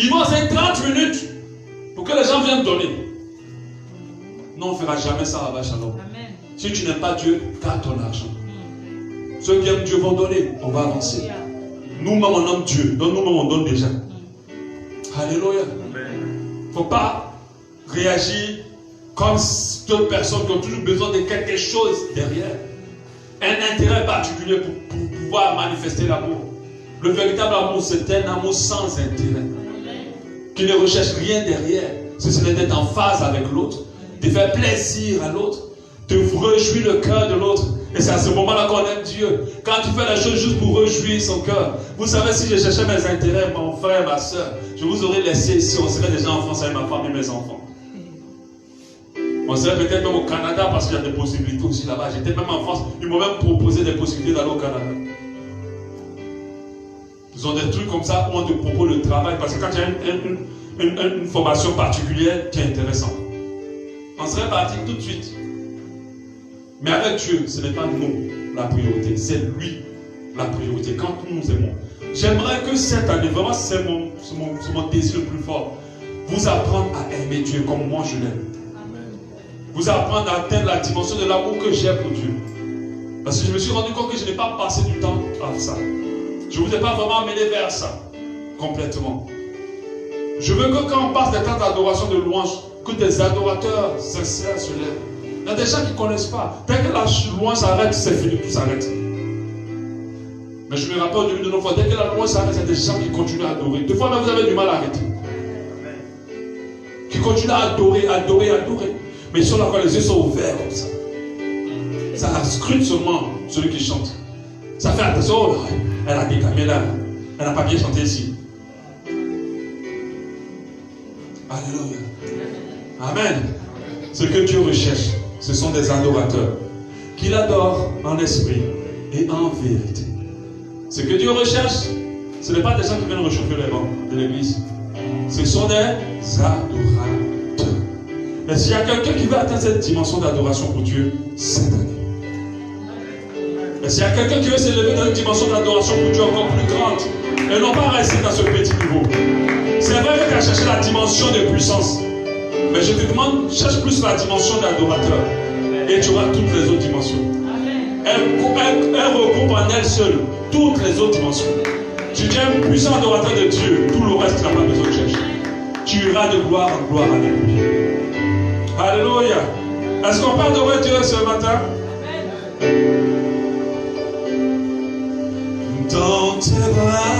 Speaker 1: Ils vont essayer 30 minutes pour que les gens viennent donner. Non, on ne fera jamais ça à Shalom. Amen. Si tu n'aimes pas Dieu, garde ton argent. Ceux qui aiment Dieu vont donner, on va avancer. Nous-mêmes, on aime Dieu. Donc nous-mêmes, on donne déjà. Alléluia. Il ne faut pas réagir comme d'autres personnes qui ont toujours besoin de quelque chose derrière. Un intérêt particulier pour pouvoir manifester l'amour. Le véritable amour, c'est un amour sans intérêt. Qui ne recherche rien derrière. Si ce n'est d'être en phase avec l'autre, de faire plaisir à l'autre, de réjouir le cœur de l'autre. Et c'est à ce moment-là qu'on aime Dieu. Quand tu fais les choses juste pour réjouir son cœur. Vous savez, si je cherchais mes intérêts, mon frère, ma soeur, je vous aurais laissé ici. On serait déjà en France avec ma femme et mes enfants. On serait peut-être même au Canada parce qu'il y a des possibilités aussi là-bas. J'étais même en France. Ils m'ont même proposé des possibilités d'aller au Canada. Ils ont des trucs comme ça où on te propose le travail. Parce que quand tu as une formation particulière qui est intéressante, on serait parti tout de suite. Mais avec Dieu, ce n'est pas nous la priorité, c'est lui la priorité. Quand nous nous aimons, j'aimerais que cette année, vraiment c'est mon désir le plus fort, vous apprendre à aimer Dieu comme moi je l'aime. Vous apprendre à atteindre la dimension de l'amour que j'ai pour Dieu. Parce que je me suis rendu compte que je n'ai pas passé du temps à ça. Je ne vous ai pas vraiment amené vers ça complètement. Je veux que quand on passe des temps d'adoration, de louange, que des adorateurs sincères se lèvent Il y a des gens qui ne connaissent pas. Dès que la loi s'arrête, c'est fini, tout s'arrête. Mais je me rappelle au début de nos fois, dès que la loi s'arrête, il y a des gens qui continuent à adorer. Des fois même vous avez du mal à arrêter. Qui continuent à adorer. Mais ils sont là quand les yeux sont ouverts comme ça. Ça scrute seulement celui qui chante. Ça fait attention, oh, elle a décamé là. Elle n'a pas bien chanté ici. Alléluia. Amen. Ce que Dieu recherche, ce sont des adorateurs qui l'adorent en esprit et en vérité. Ce que Dieu recherche, ce n'est pas des gens qui viennent réchauffer les bancs de l'église. Ce sont des adorateurs. Mais s'il y a quelqu'un qui veut atteindre cette dimension d'adoration pour Dieu, cette année. Mais s'il y a quelqu'un qui veut s'élever dans une dimension d'adoration pour Dieu encore plus grande, et non pas rester dans ce petit niveau. C'est vrai que tu as cherché la dimension de puissance. Mais je te demande, cherche plus la dimension d'adorateur. Et tu auras toutes les autres dimensions. Elle regroupe en elle seule toutes les autres dimensions. Tu deviens un puissant adorateur de Dieu. Tout le reste, tu n'as pas besoin de chercher. Tu iras de gloire en gloire avec lui. Alléluia. Est-ce qu'on peut adorer Dieu ce matin? Dans tes bras.